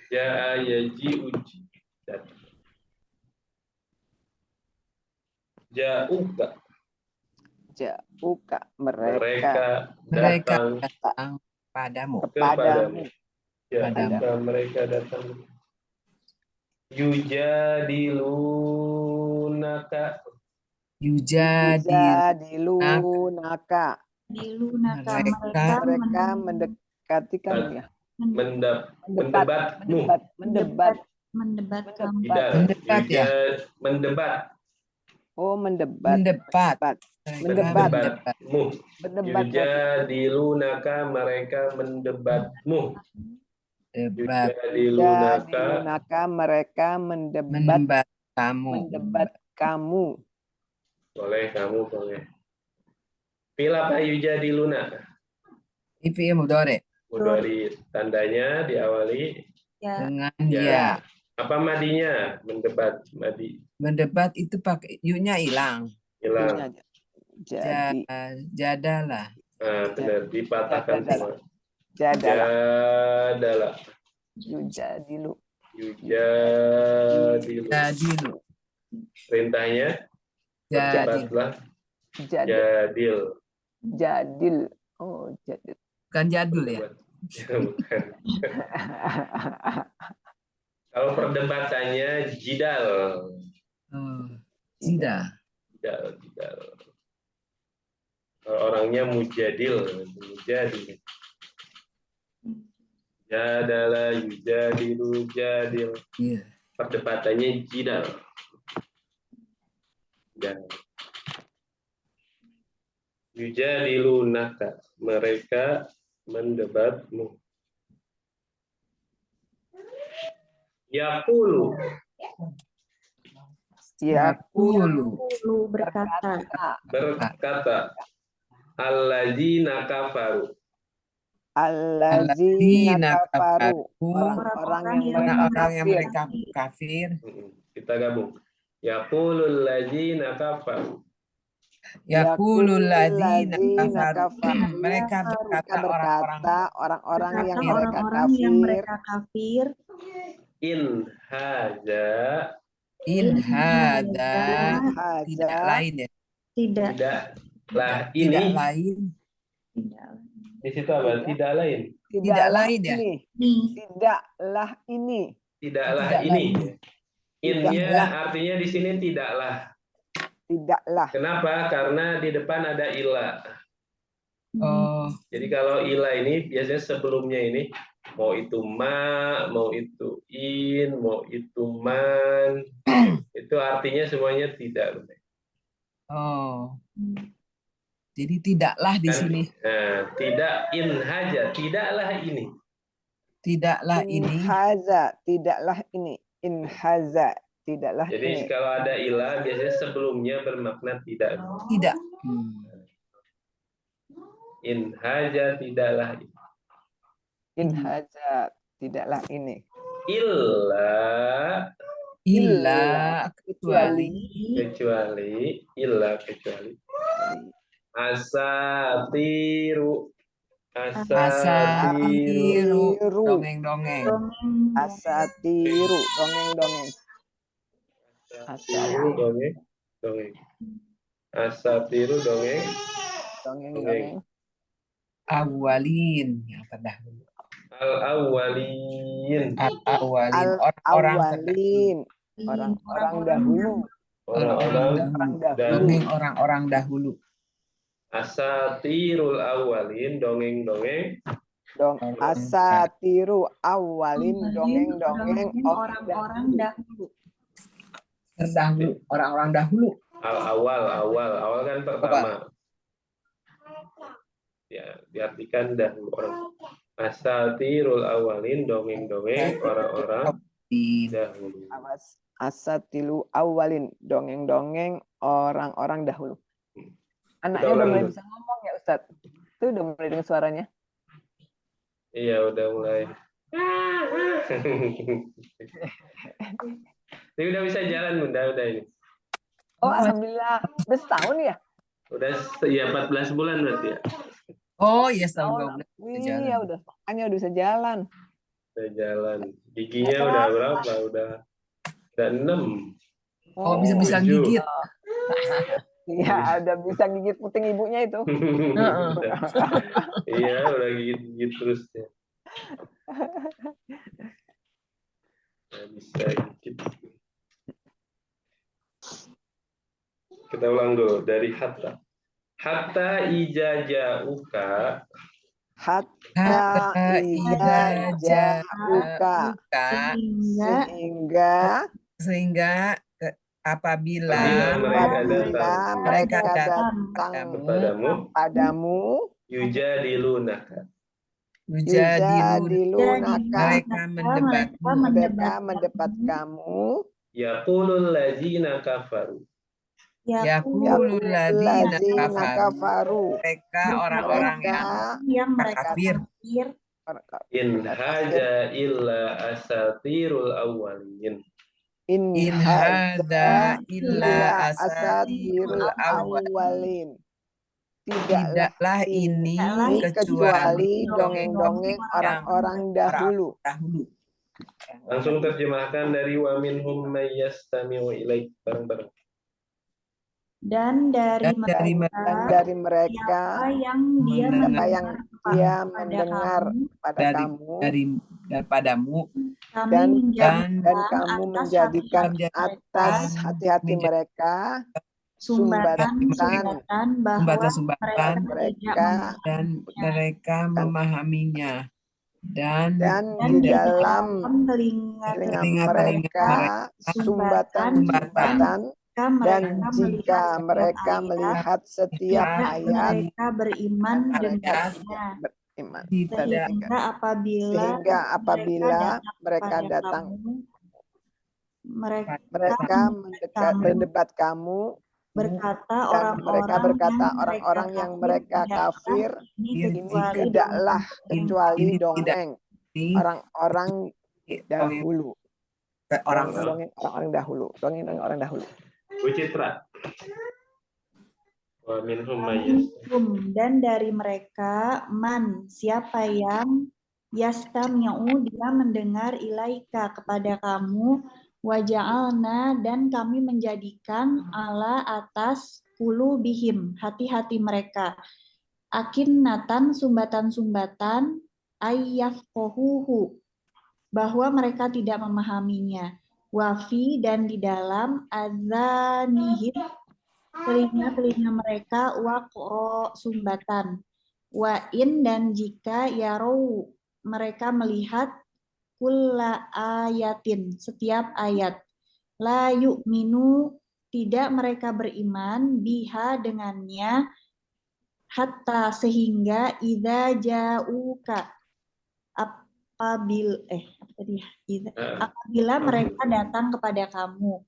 Ja'a yaji'u. Datang. Ja'uka. Mereka datang padamu. Ja'uka mereka datang. Yujadilunaka. Mereka mendekati kamu ya. Mendebat ya. Mendebatmu. Yujadilunaka mereka mendebatmu. Yujadilunaka mereka mendebat kamu. Boleh kamu boleh. Pila apa yujadiluna? Ifi mudhari. Mudhari tandanya diawali dengan ya. ya. Apa madinya? Mendebat, madi. Mendebat itu pakai yu-nya hilang. Jadalah. Nah, benar dipatahkan semua. Jadalah. Yujadilu. Perintahnya berdebatlah. Jadil. Oh, jadil. Bukan jadul ya? Bukan. Kalau perdebatannya jidal. Jidal. Kalau orangnya mujadil. Jadala, yujadilu, jadil. Iya. Perdebatannya jidal. Yujadilunaka, mereka mendebatmu. Yaqulu, Yaqulu. Lu berkata. berkata, alladzina kafaru, Allazina kafaru, kafaru. orang-orang yang Orang-orang yang mereka mereka kafir. kita gabung. Yaqulul ladzina kafaru, Yaqulul ladzina ladzina kafaru. kafaru. Mereka berkata orang-orang orang-orang yang Berkata mereka orang-orang yang kafir, mereka kafir. in haza, in hadza haza tidak lain ya. Tidak. tidaklah Tidak ini. lain. Tidak. Di situ apa? Tidak lain. Tidak lain ya. ini, Nih. tidaklah ini, Tidaklah Tidaklah ini. ini. Innya Tidaklah. artinya di sini tidaklah. tidaklah. Kenapa? Karena di depan ada ilah. Oh, Jadi kalau ilah ini biasanya sebelumnya ini mau itu ma, mau itu in, mau itu man, itu artinya semuanya tidak. oh. Jadi tidaklah di sini. Nah, tidak in haja, tidaklah ini. Tidaklah In ini. haza, tidaklah ini. In haza, tidaklah Jadi ini. kalau ada ilah biasanya sebelumnya bermakna tidak. Tidak. In haja, tidaklah ini. In haza, tidaklah ini. Illa, Kecuali kecuali asatiru, asatiru dongeng-dongeng. Asatiru, dongeng-dongeng. Asatiru dongeng, asatiru dongeng, Dongeng-dongeng. Awalin yang terdahulu. al-awwalin, Al-awalin orang-orang terdahulu. Al-awwalin, orang-orang dahulu. orang-orang dahulu. Dongeng orang-orang dahulu. Asatirul awwalin, dongeng-dongeng Asatiru awalin, dongeng-dongeng orang-orang dahulu. Terdahulu, orang-orang dahulu. awal kan pertama. Ya, diartikan dahulu orang. Asatirul awalin, dongeng-dongeng orang-orang dahulu. Asatilu awalin, dongeng-dongeng orang-orang dahulu. Anaknya udah mulai bisa ngomong ya Ustadz? Itu udah mulai dengan suaranya? Iya, udah mulai. Ini udah bisa jalan, Bunda, udah ini. Oh, alhamdulillah. Udah setahun ya? Udah ya 14 bulan berarti ya. Oh, iya setahun 2 bulan. Iya, udah. Makanya udah bisa jalan. Udah jalan. Giginya udah berapa? Udah 6. Oh, bisa 7. gigit. Iya, udah bisa gigit puting ibunya itu. Iya, udah gigit terus ya. Nggak bisa gigit. Kita ulang dulu dari hatta. Hatta ijajauka. Hatta ijajauka. Sehingga apabila mereka datang padamu, yujadilunaka, mereka mendebat kamu, yaqulul ladzina kafaru, yaqulul ladzina kafaru, mereka orang-orang yang kafir, in haja illa asatirul awwalin. In hadza illa asatirul awwalin. Tidaklah ini kecuali dongeng-dongeng orang-orang dahulu. Langsung terjemahkan dari wa minhum may yastami'u ilaik, bareng-bareng. Dan dari mereka yang dia mendengar pada kamu, padamu, dan kamu menjadikan atas hati-hati mereka sumbatan bahwa mereka dan mereka memahaminya, dan di dalam telinga mereka sumbatan Dan mereka jika mereka melihat setiap tidak ayat, mereka beriman mereka dengannya. beriman. Pada Sehingga apabila mereka kepada datang, kamu, mereka mereka mendebat kamu, berkata dan mereka berkata orang-orang yang mereka kafir, ini ini tidaklah kecuali dongeng orang-orang dahulu. Dongeng orang dahulu. Bu Citra. Wa minhum mayas. Dan dari mereka siapa yang yastami'u dia mendengar ilaika kepada kamu, waja'alna dan kami menjadikan ala atas qulubihim hati-hati mereka akinnatan sumbatan-sumbatan ayyafqahuhu bahwa mereka tidak memahaminya, wafi dan di dalam adzanihim telinga-telinga mereka waqro sumbatan, wa in dan jika yarau mereka melihat kulla ayatin setiap ayat, la yu'minu tidak mereka beriman biha dengannya, hatta sehingga idza ja'uka apabila mereka datang kepada kamu,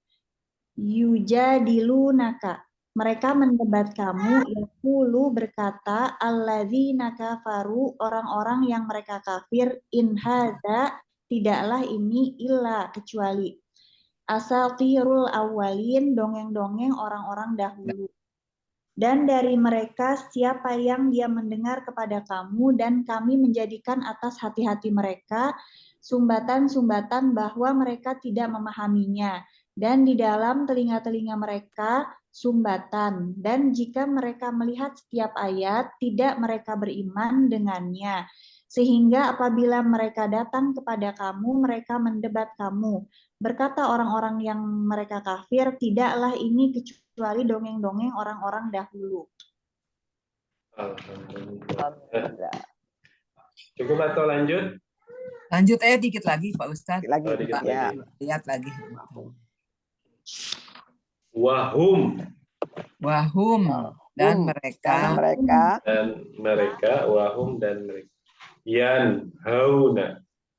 yujadilunaka mereka mendebat kamu, yaqulu berkata alladzina kafaru orang-orang yang mereka kafir, in hadza tidaklah ini illa kecuali asatirul awwalin dongeng-dongeng orang-orang dahulu. Dan dari mereka siapa yang dia mendengar kepada kamu dan kami menjadikan atas hati-hati mereka sumbatan-sumbatan bahwa mereka tidak memahaminya, dan di dalam telinga-telinga mereka sumbatan, dan jika mereka melihat setiap ayat tidak mereka beriman dengannya, sehingga apabila mereka datang kepada kamu mereka mendebat kamu. Berkata orang-orang yang mereka kafir, tidaklah ini kecuali dongeng-dongeng orang-orang dahulu. Alhamdulillah. Cukup atau lanjut? Lanjut dikit lagi Pak Ustadz. Dikit lagi. Lihat lagi. Wahum dan mereka wahum dan mereka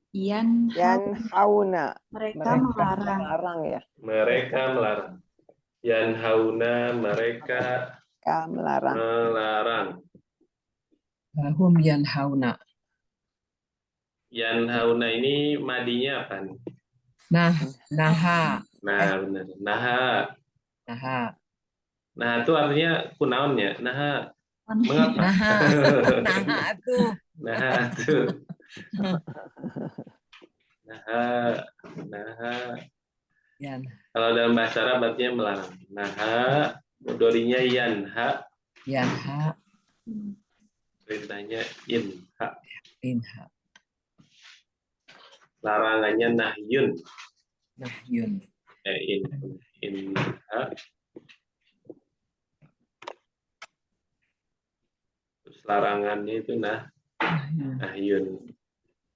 yanhauna mereka melarang ya. Mereka melarang. Yanhauna mereka melarang. Wahum yanhauna. Yanhauna ini madinya apa nih? Naha. Nah, benar. Nah, itu artinya kunaonnya. Mengapa? Naha tuh. Kalau dalam bahasa Arab artinya melarang. Naha, mudorinya yanha. Perintahnya inha. Larangannya nahyun. Inha. Terus larangannya itu nahyun.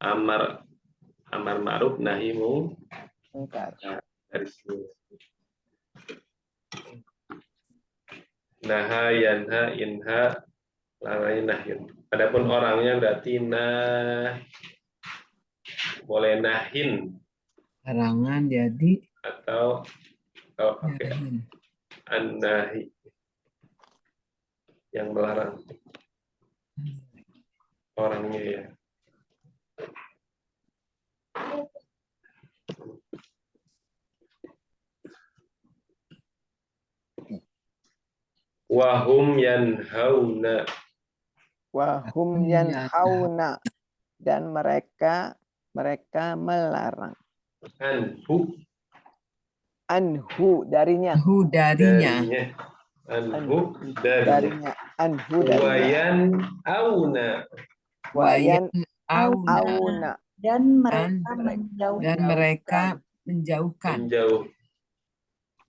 Amar ma'ruf nahi munkar. Dari sini. Naha, yanha, inha, larangannya nahyun. Adapun orangnya berarti boleh nahin. Larangan jadi Atau kalau pakai an-nahi yang melarang orangnya ya. Wahum yanhauna dan mereka melarang. Anhu darinya. Wayan auna. Dan mereka menjauhkan.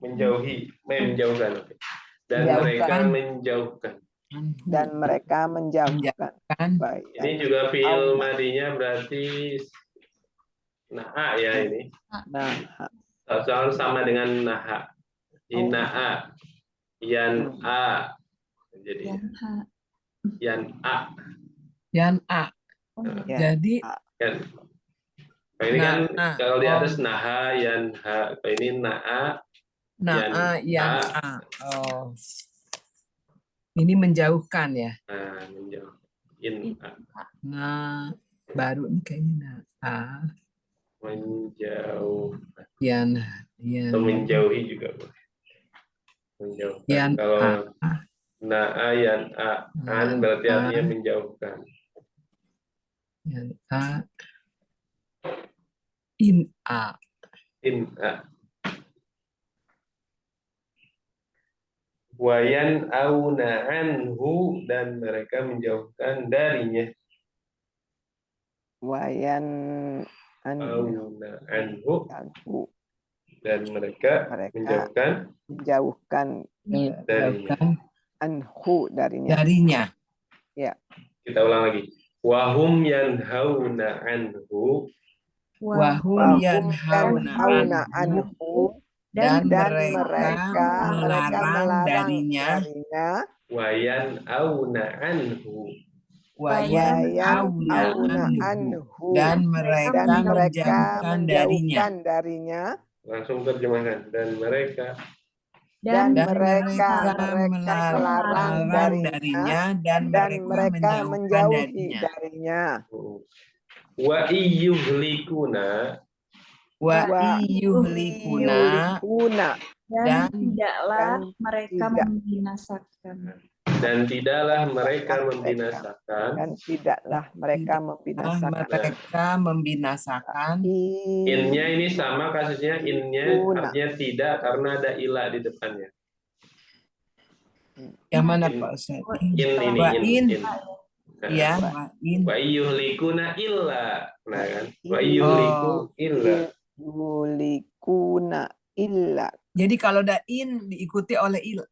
Menjauhkan. Dan mereka menjauhkan. Baik. Ini juga fi'il madinya berarti naha ya ini. Naha. Sama dengan naha. Ina'a. Yan'a. Jadi Yanha. yan'a. Yan A. Oh, ya. Ya. Jadi Kan. Kalau ini kan Na'a. kalau di Oh. atas naha, yanha. Kalau ini na'a, Na'a yan yan'a. A. Oh. Ini menjauhkan ya. Nah, menjauh. In'a. Nah, baru ini kayaknya Na'a. Menjauh. Yan Atau menjauhi juga boleh. Menjauhkan. Yan Kalau A. na'a, yan'a. An berarti Na'a. artinya menjauhkan. Yan A. In A. In'a. Wayan auna anhu, dan mereka menjauhkan darinya. Wayan Auna anhu, anhu, dan mereka Mereka menjauhkan menjauhkan Menjauhkan anhu darinya. darinya. Kita ulang lagi. Wahum yanhauna anhu, Wahum Wahum yanhauna yanhauna anhu. anhu, Dan dan mereka melarang darinya. wayan auna anhu, Wayan auna auna anhu. anhu, Dan mereka menjauhkan darinya. menjauhkan darinya. langsung terjemahkan, dan mereka Dan Dan mereka melarang darinya. Dan mereka menjauhkan menjauhi darinya. darinya. wa iyyuhlikuna, Wa Wa iyuhlikuna. yuhlikuna, Dan Dan tidaklah mereka tidak. membinasakan. dan tidaklah mereka membinasakan. dan tidaklah mereka membinasakan. mereka membinasakan. Innya ini sama kasusnya, innya Kuna. artinya tidak karena ada ila di depannya. Yang mana In. Pak Ustaz? In ini, Wa in. Nah, Ya, wa in. wa iyyuhlikuna illa. Nah kan? Wa iyyuhliku illa. Yuhlikuna illa. Jadi kalau ada in diikuti oleh ila.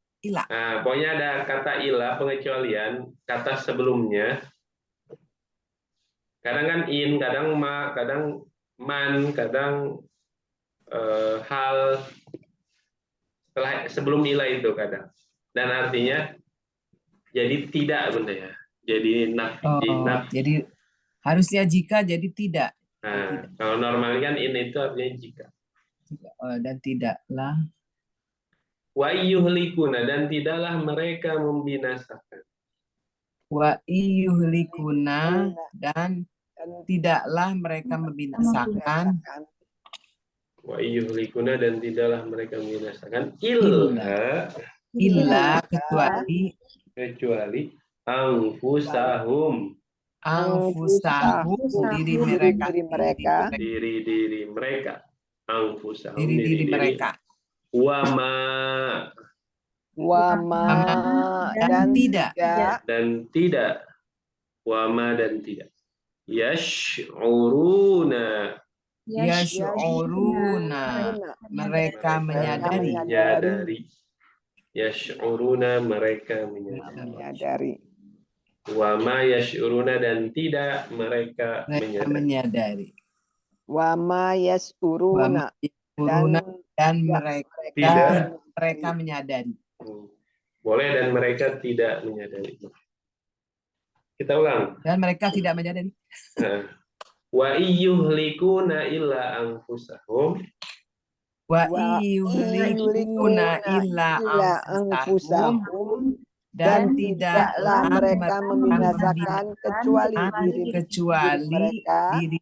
Nah, pokoknya ada kata ilah pengecualian, kata sebelumnya. Kadang kan in, kadang ma, kadang man, kadang hal setelah sebelum ilah itu kadang. Dan artinya jadi tidak, benda ya. Jadi Jadi harusnya jika, jadi tidak. Nah, kalau normal kan in itu artinya jika. Dan tidaklah. Wa iyyuhlikuna, dan tidaklah mereka membinasakan. Wa iyuhlikuna, dan tidaklah mereka membinasakan. Wa iyyuhlikuna, dan tidaklah mereka membinasakan. Illa kecuali Anfusahum, diri mereka. diri mereka. Anfusahum, Diri mereka. Wama, Dan tidak. dan tidak. Wama, dan tidak. Yash'uruna, Yash'uruna, mereka menyadari. Yash'uruna, mereka menyadari. Wama yash'uruna, dan tidak mereka menyadari. Wama yasuruna, Dan mereka menyadari. Boleh, dan mereka tidak menyadari. Kita ulang. Dan mereka tidak menyadari. Nah. Wa iyyuhlikuna illa anfusahum. Wa iyuhlikuna illa anfusahum. Dan tidaklah mereka membinasakan kecuali diri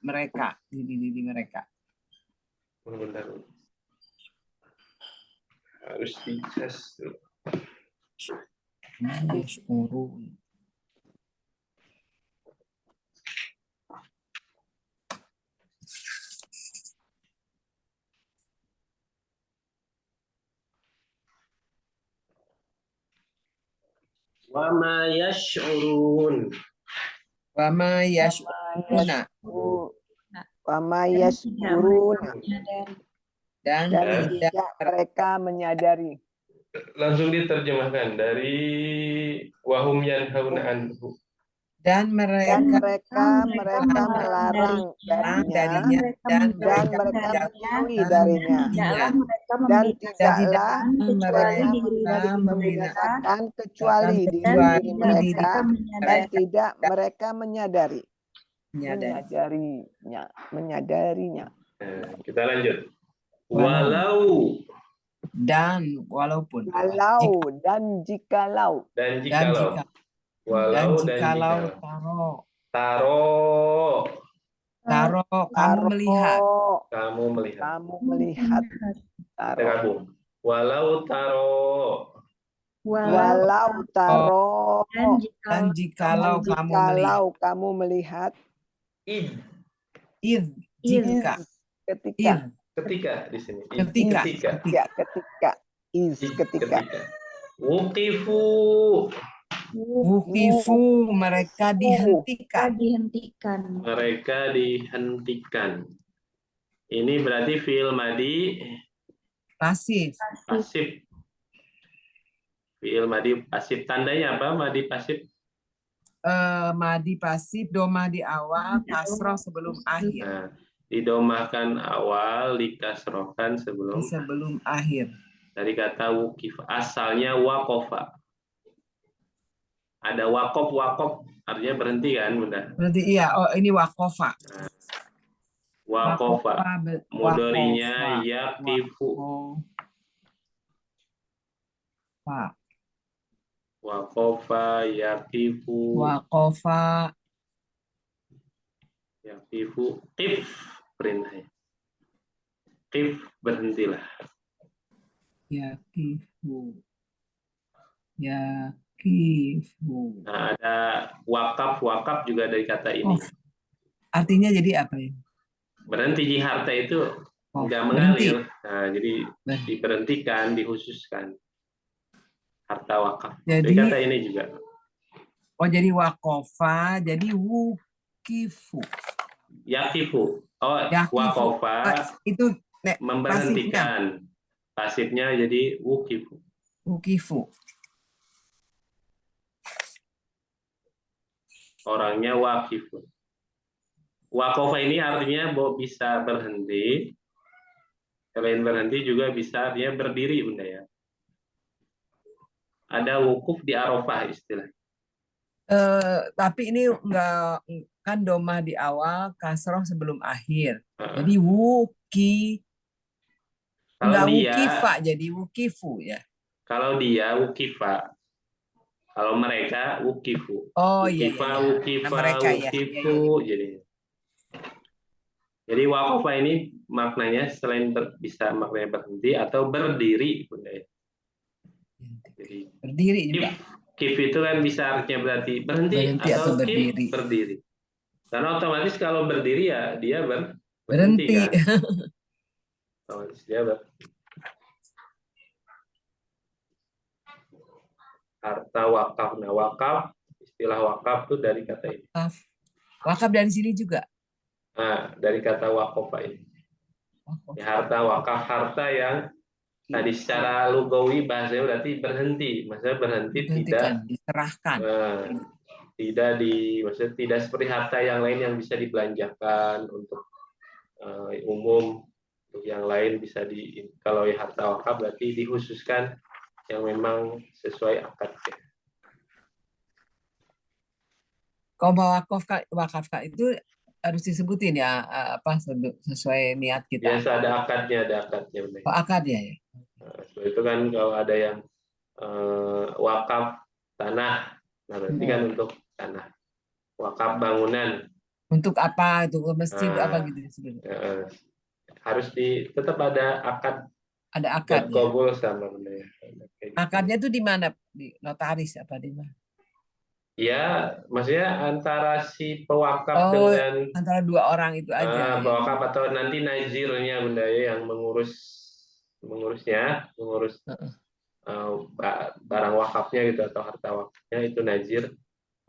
mereka. Bentar. Harus dicas dulu. Yash'urun. Wama yash'urun. Wama yash'uruna. Wama yasuruna, Dan dan tidak tidak mereka menyadari. Langsung diterjemahkan dari wahum yanhauna anhu. dan dan mereka mereka melarang darinya darinya dan dan mereka mereka tidak menjauhi darinya tidaklah mereka dan membinasakan tidaklah kecuali mereka diri mereka membinasakan kecuali diri dan diri tidak mereka mereka dan menyadari. tidak mereka menyadari menyadari. menyadarinya. Nah, kita lanjut. Walau. Walau Dan walaupun Walau dan jikalau dan dan jikalau. jika Walau dan jikalau jikalau. Taro kamu melihat kamu melihat. kamu melihat Kita taro. gabung. Walau Walau taro dan jikalau kamu melihat id iz ketika ketika di sini. ketika Wukifu mereka dihentikan. mereka dihentikan. Ini berarti fi'il madi Pasif. Fi'il madi pasif. Tandanya apa? Madi pasif. Madi pasif, domah di awal, kasroh sebelum akhir. Nah, didomahkan awal, dikasrohkan sebelum akhir. Dari kata wukif. Asalnya wakofa. Ada wakof artinya berhenti kan, Bunda? Berarti iya, oh ini wakofa. Wakofa. Mudorinya yakifu. Wakofa, yakifu. Yakifu. Qif. Perintahnya. Qif, berhentilah. Yakifu. Nah, ada wakaf juga dari kata ini. Artinya jadi apa ya? Berhenti di harta itu nggak mengalir. Nah, jadi diberhentikan, dikhususkan. Harta wakaf. Dari kata ini juga. Oh, jadi wakofa, jadi wukifu. Yakifu. Oh, wakofa itu memberhentikan. Pasifnya jadi wukifu. Orangnya wakifun. Wakofa ini artinya bisa berhenti. Selain berhenti juga bisa dia berdiri, Bunda ya. Ada wukuf di Arafah istilah. Tapi ini enggak kan domah di awal, kasroh sebelum akhir. Jadi enggak wukifa, jadi wukifu ya. Kalau dia wukifa. Kalau mereka wukifu. Oh wukifa, iya. Wukifa, Mereka, wukifu jadi. Jadi wakofa ini maknanya selain bisa maknanya berhenti atau berdiri, Bunda ya. Jadi berdiri juga. Kif itu kan bisa artinya berarti berhenti atau berdiri. Karena otomatis kalau berdiri ya dia berhenti kan. Otomatis dia harta wakaf. Nah, wakaf, istilah wakaf itu dari kata ini. Wakaf dari sini juga. Nah, dari kata wakofa ini. Ya, harta wakaf, harta yang tadi secara lugawi bahasanya berarti berhenti. Maksudnya berhenti tidak diserahkan. Maksudnya tidak seperti harta yang lain yang bisa dibelanjakan untuk umum. Untuk yang lain bisa kalau harta wakaf berarti dikhususkan yang memang sesuai akadnya. Kalau wakaf itu harus disebutin ya apa sesuai niat kita. Biasa ada akadnya. Oh, akadnya ya. Nah, itu kan kalau ada yang wakaf tanah, nah berarti kan untuk tanah. Wakaf bangunan. Untuk apa itu masjid apa gitu sebenarnya. Harus tetap ada akad. Ada akad. Kabul sama benar. Akadnya itu di mana? Di notaris apa di mana? Ya, maksudnya antara si pewakaf dengan antara dua orang itu aja. Pewakaf atau nanti nazirnya, Bunda ya, yang mengurus barang wakafnya gitu atau harta wakafnya itu nazir.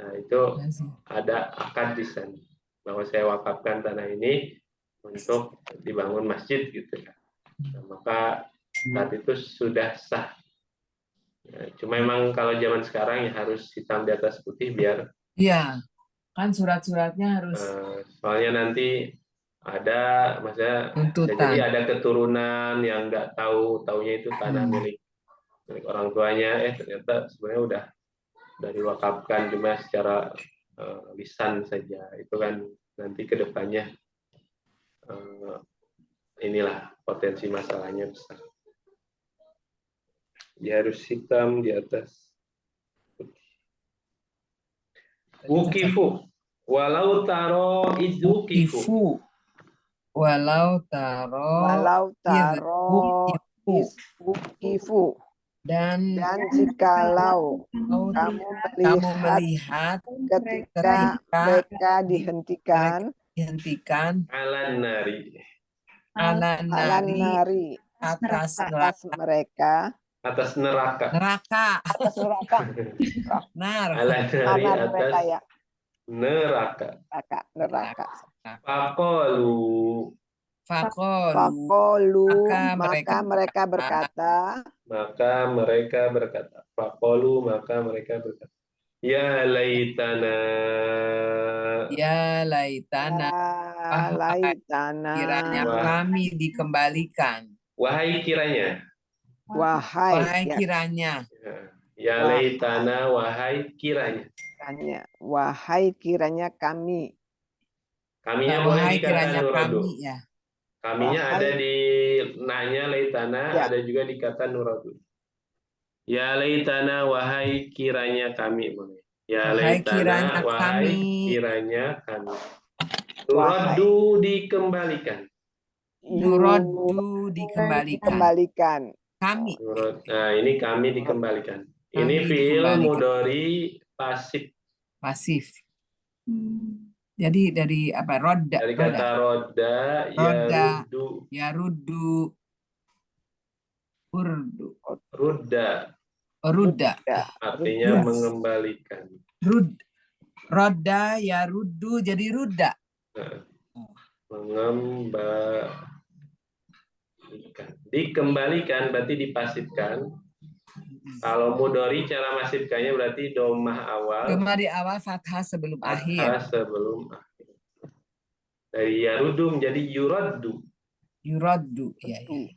Nah, itu ada akad di sana bahwa saya wakafkan tanah ini untuk dibangun masjid gitu ya. Nah, maka saat itu sudah sah. Cuma memang kalau zaman sekarang ya harus hitam di atas putih biar Kan surat-suratnya harus Soalnya nanti ada, maksudnya bisa tuntutan. jadi ada keturunan yang nggak taunya itu tanah milik orang tuanya, ternyata sebenarnya udah diwakafkan cuma secara lisan saja. Itu kan nanti kedepannya inilah potensi masalahnya besar. Dia harus hitam di atas wukifu walau taro izukifu Wukifu. Walau taro wukifu. dan Jikalau kamu melihat ketika mereka dihentikan alan ala nari atas mereka atas neraka nar ala nari Anar atas mereka ya neraka. Faqalu fakolu maka mereka berkata Faqalu maka mereka berkata ya laitana kiranya kami dikembalikan. wahai kiranya wahai ya laitana wahai kiranya kami kaminya boleh Wahai dikata kiranya nuradu. kami ya. Kaminya Wahai. ada di nanya laitana, Ya. ada juga di kata nuradu. Ya laitana wahai kiranya kami. Ya Wahai laitana kiranya wahai kami. kiranya kami. Nuradu dikembalikan. Nuradu dikembalikan. Kami. Nah, ini kami dikembalikan. Kami Ini fiil dikembalikan. mudhari pasif. Jadi dari apa? Roda. Dari kata roda, Ya ruddu. rudda, Rudda. artinya mengembalikan. Roda ya ruddu jadi rudda. Mengembalikan. Dikembalikan berarti dipasifkan. Kalau mudhari cara masifkannya berarti domah awal. Domah di awal fathah sebelum akhir. Sebelum akhir. Dari yaruddu menjadi yuraddu. Yuraddu.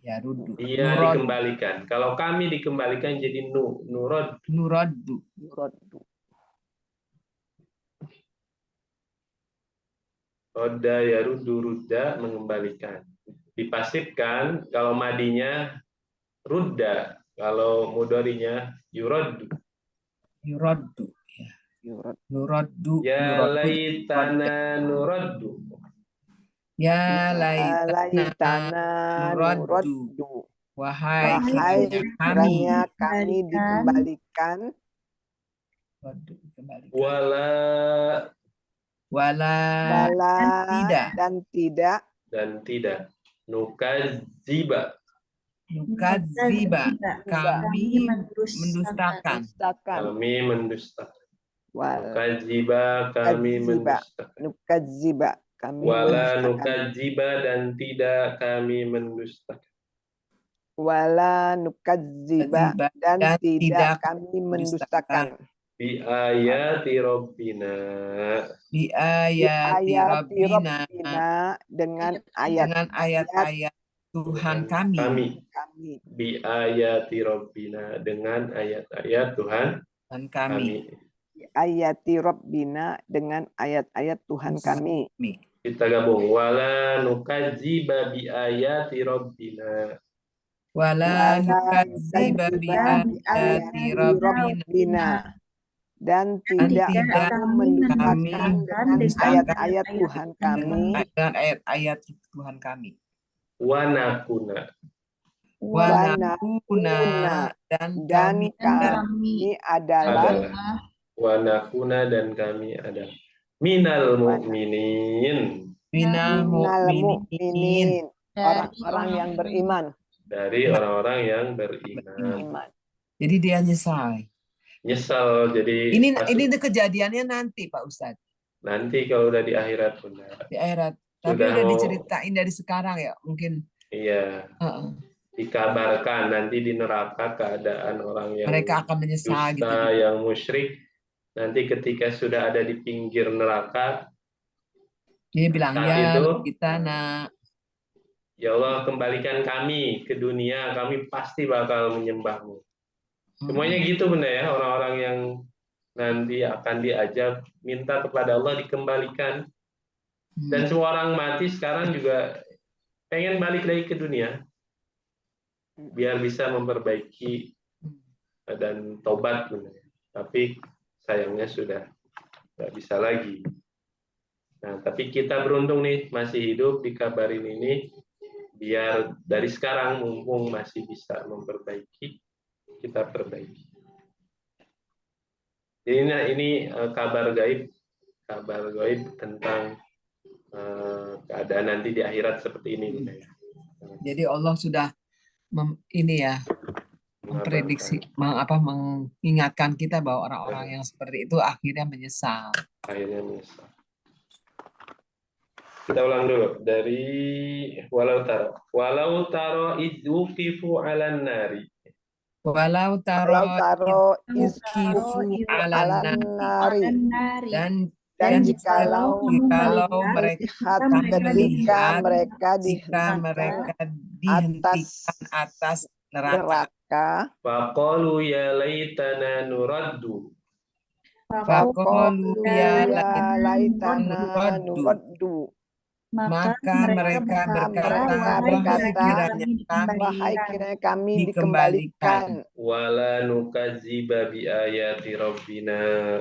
Ya ruddu. Dia dikembalikan. Kalau kami dikembalikan jadi nuraddu. Roda yaruddu rudda mengembalikan. Dipasifkan kalau madinya rudda. Kalau mudharinya yuraddu. Nuraddu. Ya laitana nuraddu. Ya laitana nuraddu. Wahai kiranya kami dikembalikan wala dan tidak nukadziba kami mendustakan. Nukadziba kami mendustakan. Wala nukadziba dan tidak kami mendustakan. wala nukadziba dan tidak kami mendustakan Bi ayati rabbina. Dengan ayat-ayat Tuhan kami. Bi ayati rabbina dengan ayat-ayat Tuhan kami. Ayati rabbina dengan ayat-ayat Tuhan kami. Kita gabung. Wala nukadziba bi ayati rabbina. Wala nukadziba bi ayati rabbina. Dan tidak kami mendustakan dengan ayat-ayat Tuhan kami. Dan ayat-ayat Tuhan kami. Wanakuna dan kami adalah wanakuna dan kami adalah minal mu'minin orang-orang yang beriman. Dari orang-orang yang beriman. Jadi dia nyesal. Jadi ini kejadiannya nanti Pak Ustadz. Nanti kalau udah di akhirat benar. Di akhirat. Tapi udah diceritain dari sekarang ya mungkin. Iya. Dikabarkan nanti di neraka keadaan orang yang mereka akan menyesal dusta, yang musyrik. nanti ketika sudah ada di pinggir neraka, Dia bilang, saat ya itu, kita nak. ya Allah kembalikan kami ke dunia, kami pasti bakal menyembahmu. Semuanya gitu Bunda ya, orang-orang yang nanti akan diajak minta kepada Allah dikembalikan. Dan semua orang mati sekarang juga pengen balik lagi ke dunia biar bisa memperbaiki dan tobat Bunda. Tapi sayangnya sudah nggak bisa lagi. Nah, tapi kita beruntung nih masih hidup dikabarin ini, biar dari sekarang mumpung masih bisa memperbaiki, kita perbaiki. Jadi ini kabar gaib tentang keadaan nanti di akhirat seperti ini. Jadi Allah sudah memprediksi, mengingatkan kita bahwa orang-orang yang seperti itu akhirnya menyesal. Akhirnya menyesal. Kita ulang dulu dari walau taro idzuqifu 'alan nari. Walau Walau taro ukifu alan nari. dan Dan jikalau mereka ketika mereka dihentikan atas neraka, Faqalu ya laitana nuraddu. faqalu ya laitana nuraddu. Maka mereka berkata, wahai kiranya kami dikembalikan, Wala nukadziba bi ayati rabbina.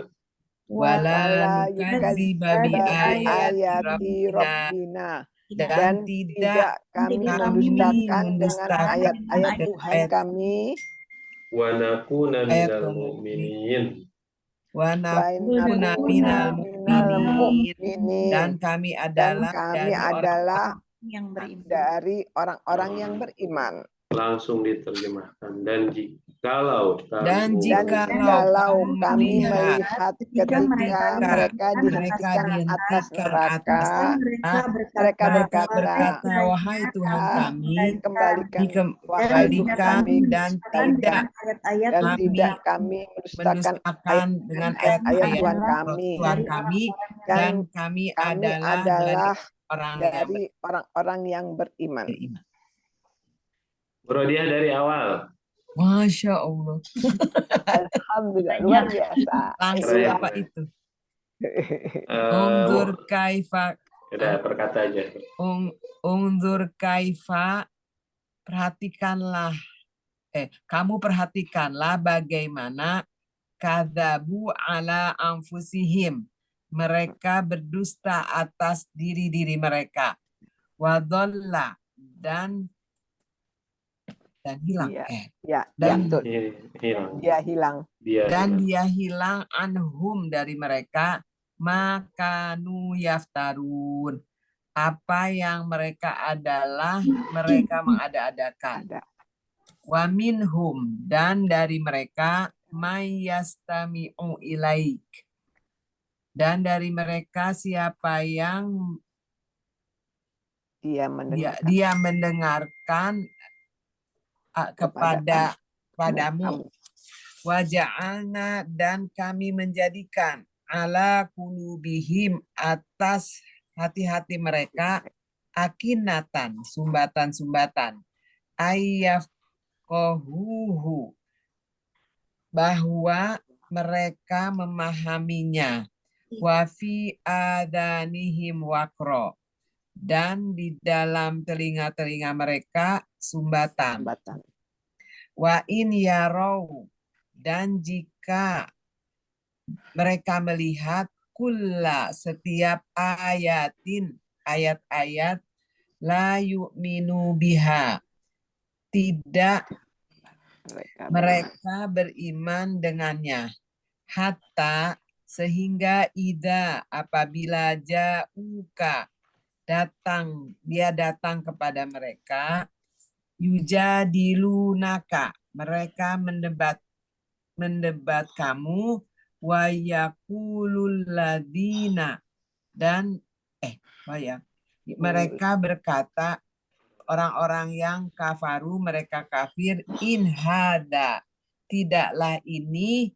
wala nukadziba bi ayati rabbina, dan tidak kami kami mendustakan dengan mendustakan ayat-ayat Tuhan kami, Wa nakuna minal mu'minin. wa nakuna minal mu'minin, dan kami adalah dari orang-orang yang beriman. Langsung diterjemahkan. Dan jikalau kami melihat ketika mereka dihentikan atas neraka, mereka berkata, wahai Tuhan kami, dikembalikan dan tidak kami mendustakan dengan ayat-ayat Tuhan kami, dan kami adalah dari orang-orang yang beriman. Brodiah dari awal. Masya Allah. Alhamdulillah, luar biasa. Langsung Keren. apa itu? Unzur kaifa. Udah perkata aja. Unzur kaifa. Perhatikanlah. Kamu perhatikanlah bagaimana kadzabu ala anfusihim. Mereka berdusta atas diri-diri mereka. Wadalla dan hilang. Betul. Hilang. Dia hilang anhum dari mereka, makanu yaftarun, apa yang mereka adalah mereka mengada-adakan. Wa minhum, dan dari mereka mayyastami'u ilaik, dan dari mereka siapa yang dia mendengarkan padamu. Waja'alna, dan kami menjadikan ala kulubihim, atas hati-hati mereka, akinatan, sumbatan-sumbatan, ayyafqahuhu, bahwa mereka memahaminya, wa fi adanihim waqra, dan di dalam telinga-telinga mereka sumbatan. Wa in yarau, dan jika mereka melihat kulla, setiap ayat-ayat, la yu'minu biha, tidak mereka beriman dengannya, hatta, sehingga apabila ja'uka, dia datang kepada mereka, yujadilunaka, mereka mendebat kamu, wa yaqulul ladina, dan mereka berkata, orang-orang yang kafaru, mereka kafir, in hada, tidaklah ini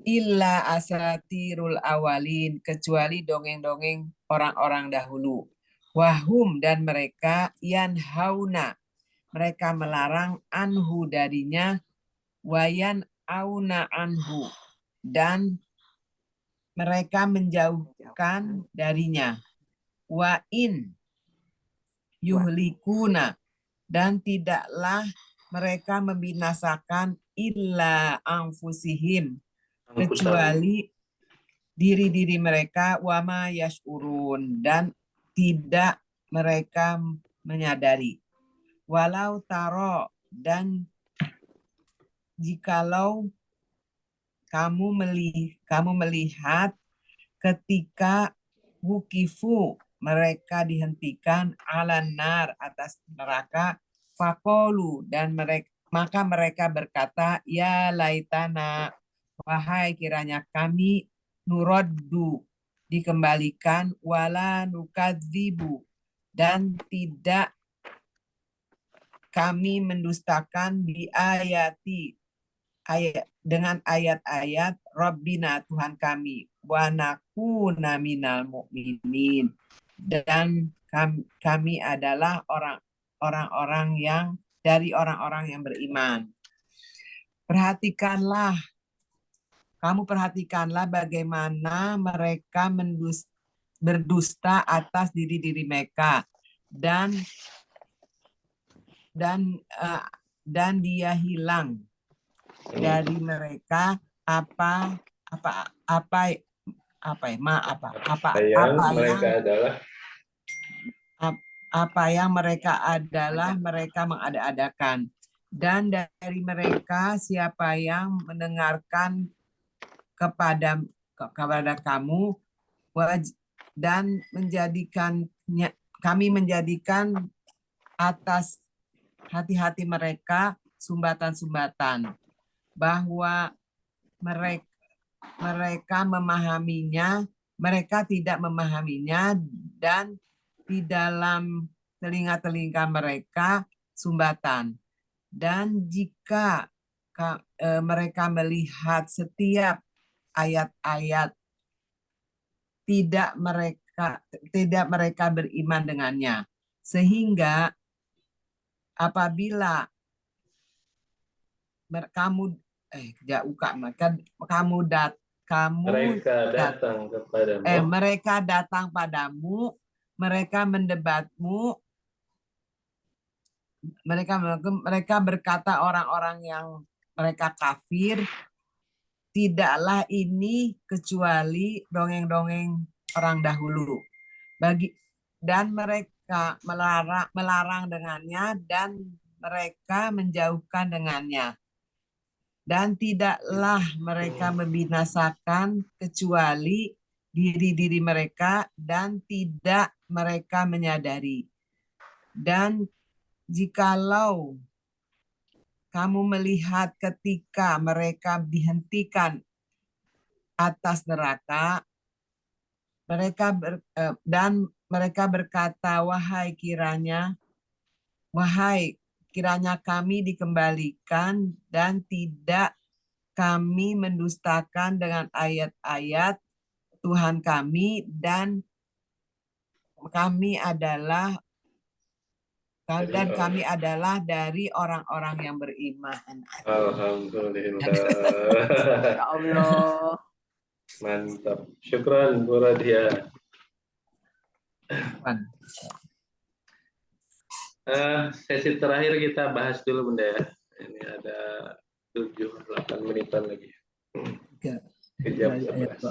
illa asatirul awalin, kecuali dongeng-dongeng orang-orang dahulu. Wahum, dan mereka yanhauna, mereka melarang anhu darinya, wayan auna anhu, dan mereka menjauhkan darinya. Wa in yuhlikuna, dan tidaklah mereka membinasakan illa anfusihim, kecuali diri-diri mereka, wama yashurun, dan tidak mereka menyadari. Walau taro, dan jikalau kamu melihat ketika wukifu, mereka dihentikan, alanar, atas neraka, fakolu, dan maka mereka berkata, ya laitana, wahai kiranya kami, nuroddu, dikembalikan, wala nukadzibu, dan tidak kami mendustakan biayati, dengan ayat-ayat Rabbina, Tuhan kami, wa nakuna minal mu'minin, dan kami adalah orang-orang yang dari orang-orang yang beriman. Kamu perhatikanlah bagaimana mereka berdusta atas diri-diri mereka, dan dia hilang dari mereka apa yang mereka adalah mereka mengada-adakan, dan dari mereka siapa yang mendengarkan kepada kamu, dan kami menjadikan atas hati-hati mereka sumbatan-sumbatan, bahwa mereka memahaminya, mereka tidak memahaminya, dan di dalam telinga-telinga mereka sumbatan. Dan jika mereka melihat setiap ayat-ayat, tidak mereka beriman dengannya, sehingga apabila mereka datang padamu, mereka mendebatmu, mereka berkata, orang-orang yang mereka kafir, tidaklah ini kecuali dongeng-dongeng orang dahulu. Dan mereka melarang dengannya, dan mereka menjauhkan dengannya. Dan tidaklah mereka membinasakan kecuali diri-diri mereka, dan tidak mereka menyadari. Dan jikalau kamu melihat ketika mereka dihentikan atas neraka, mereka berkata, wahai kiranya kami dikembalikan, dan tidak kami mendustakan dengan ayat-ayat Tuhan kami, dan kami adalah dari orang-orang yang beriman. Alhamdulillah. Ya Allah. Mantap. Syukran Bu Radia. Sesi terakhir kita bahas dulu Bunda ya. Ini ada 7-8 menitan lagi. Jam 11.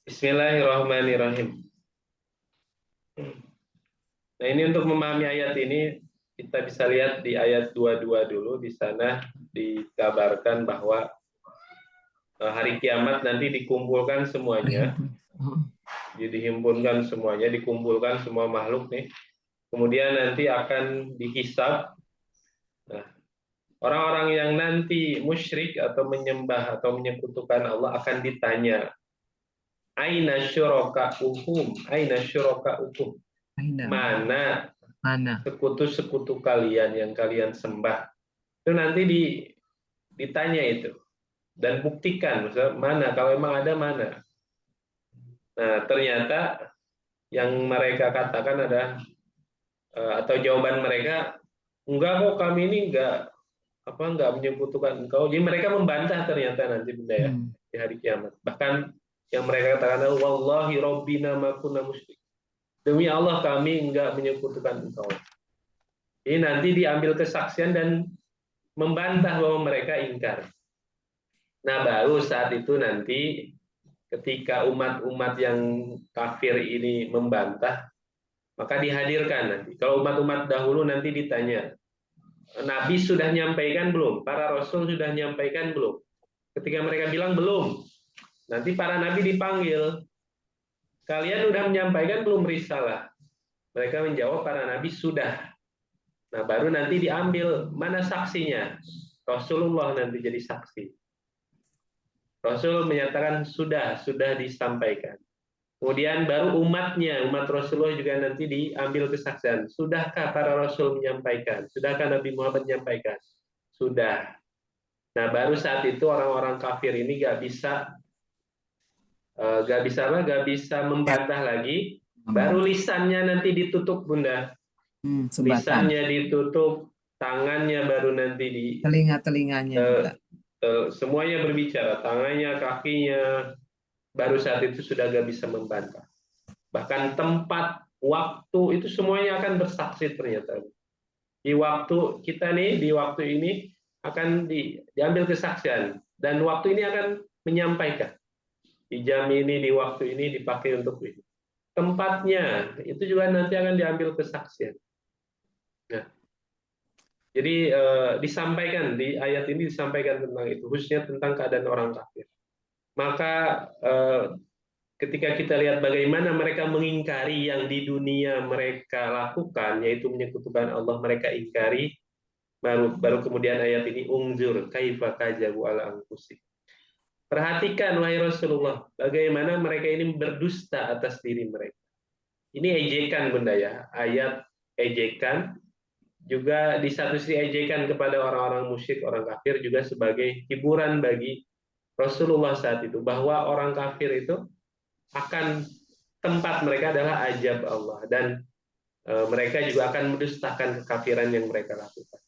Bismillahirrahmanirrahim. Nah, ini untuk memahami ayat ini, kita bisa lihat di ayat 22 dulu. Di sana dikabarkan bahwa hari kiamat nanti dikumpulkan semuanya. Jadi dihimpunkan semuanya, dikumpulkan semua makhluk nih. Kemudian nanti akan dihisab. Nah, orang-orang yang nanti musyrik atau menyembah atau menyekutukan Allah akan ditanya, Aina syuraka'uhum? Aina syuraka'uhum? Mana sekutu-sekutu kalian yang kalian sembah? Itu nanti ditanya itu. dan buktikan, misalnya, mana kalau emang ada mana. Nah, ternyata yang mereka katakan ada atau jawaban mereka, enggak kok, kami ini enggak menyekutukan engkau. Jadi mereka membantah ternyata nanti benda ya di hari kiamat. Bahkan yang mereka katakan, wallahi rabbina ma kunna musyrik. Demi Allah kami enggak menyekutukan engkau. Ini nanti diambil kesaksian dan membantah bahwa mereka ingkar. Nah, baru saat itu nanti ketika umat-umat yang kafir ini membantah, maka dihadirkan nanti. Kalau umat-umat dahulu nanti ditanya, Nabi sudah nyampaikan belum? Para Rasul sudah nyampaikan belum? Ketika mereka bilang belum, nanti para Nabi dipanggil. Kalian sudah menyampaikan belum risalah? Mereka menjawab, para Nabi sudah. Nah, baru nanti diambil mana saksinya. Rasulullah nanti jadi saksi. Rasul menyatakan sudah disampaikan. Kemudian baru umatnya, umat Rasulullah juga nanti diambil kesaksian. Sudahkah para Rasul menyampaikan? Sudahkah Nabi Muhammad menyampaikan? Sudah. Nah, baru saat itu orang-orang kafir ini gak bisa membantah lagi. Baru lisannya nanti ditutup, Bunda. Lisannya ditutup, tangannya baru nanti di telinga-telinganya. Semuanya berbicara, tangannya, kakinya, baru saat itu sudah gak bisa membantah. Bahkan tempat, waktu, itu semuanya akan bersaksi ternyata. Di waktu kita nih, di waktu ini akan diambil kesaksian. Dan waktu ini akan menyampaikan. Di jam ini, di waktu ini dipakai untuk ini. Tempatnya, itu juga nanti akan diambil kesaksian. Nah, jadi disampaikan, di ayat ini disampaikan tentang itu, khususnya tentang keadaan orang kafir. Maka ketika kita lihat bagaimana mereka mengingkari yang di dunia mereka lakukan, yaitu menyekutukan Allah, mereka ingkari, baru kemudian ayat ini, ungzur kaifa kajabu ala anfusih. Perhatikan wahai Rasulullah, bagaimana mereka ini berdusta atas diri mereka. Ini ejekan, Bunda ya, ayat ejekan, juga di satu sisi ejekan kepada orang-orang musyrik, orang kafir, juga sebagai hiburan bagi Rasulullah saat itu, bahwa orang kafir itu akan tempat mereka adalah ajab Allah, dan mereka juga akan mendustakan kekafiran yang mereka lakukan.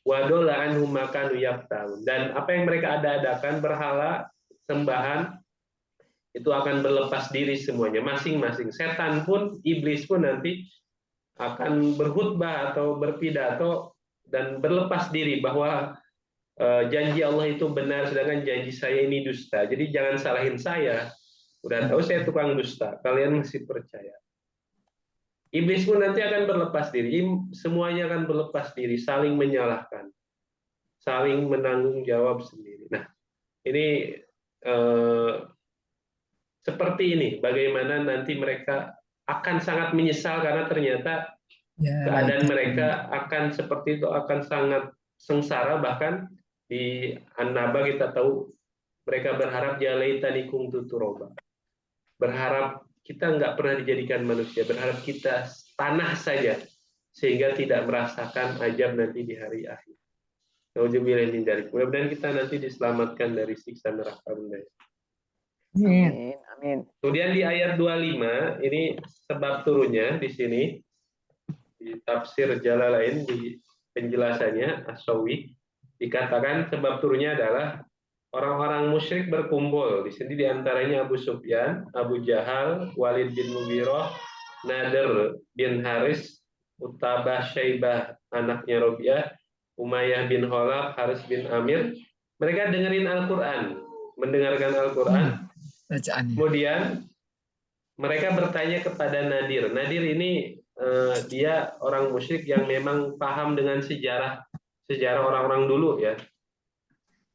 Wadola anhum makanu yaftarun, dan apa yang mereka ada-adakan, berhala, sembahan, itu akan berlepas diri semuanya, masing-masing. Setan pun, iblis pun nanti akan berkhutbah atau berpidato dan berlepas diri bahwa janji Allah itu benar, sedangkan janji saya ini dusta. Jadi jangan salahin saya. Udah tahu saya tukang dusta, kalian masih percaya. Iblis pun nanti akan berlepas diri, semuanya akan berlepas diri, saling menyalahkan, saling menanggung jawab sendiri. Nah, ini seperti ini, bagaimana nanti mereka akan sangat menyesal karena ternyata keadaan mereka akan seperti itu, akan sangat sengsara. Bahkan di An-Naba kita tahu mereka berharap ya laitani kuntu turaba. Berharap kita nggak pernah dijadikan manusia, berharap kita tanah saja sehingga tidak merasakan azab nanti di hari akhir. Mudah-mudahan kita nanti diselamatkan dari siksa neraka. Amin, amin. Kemudian di ayat 25 ini sebab turunnya di sini di tafsir Jalalain, di penjelasannya As-Sawi dikatakan sebab turunnya adalah orang-orang musyrik berkumpul. Di sini diantaranya Abu Sufyan, Abu Jahal, Walid bin Mughirah, Nadir bin Haris, Utabah Syaibah anaknya Robiah, Umayyah bin Khalaf, Haris bin Amir. Mereka dengerin Al-Quran, mendengarkan Al-Quran. Kemudian mereka bertanya kepada Nadir. Nadir ini dia orang musyrik yang memang paham dengan sejarah orang-orang dulu ya.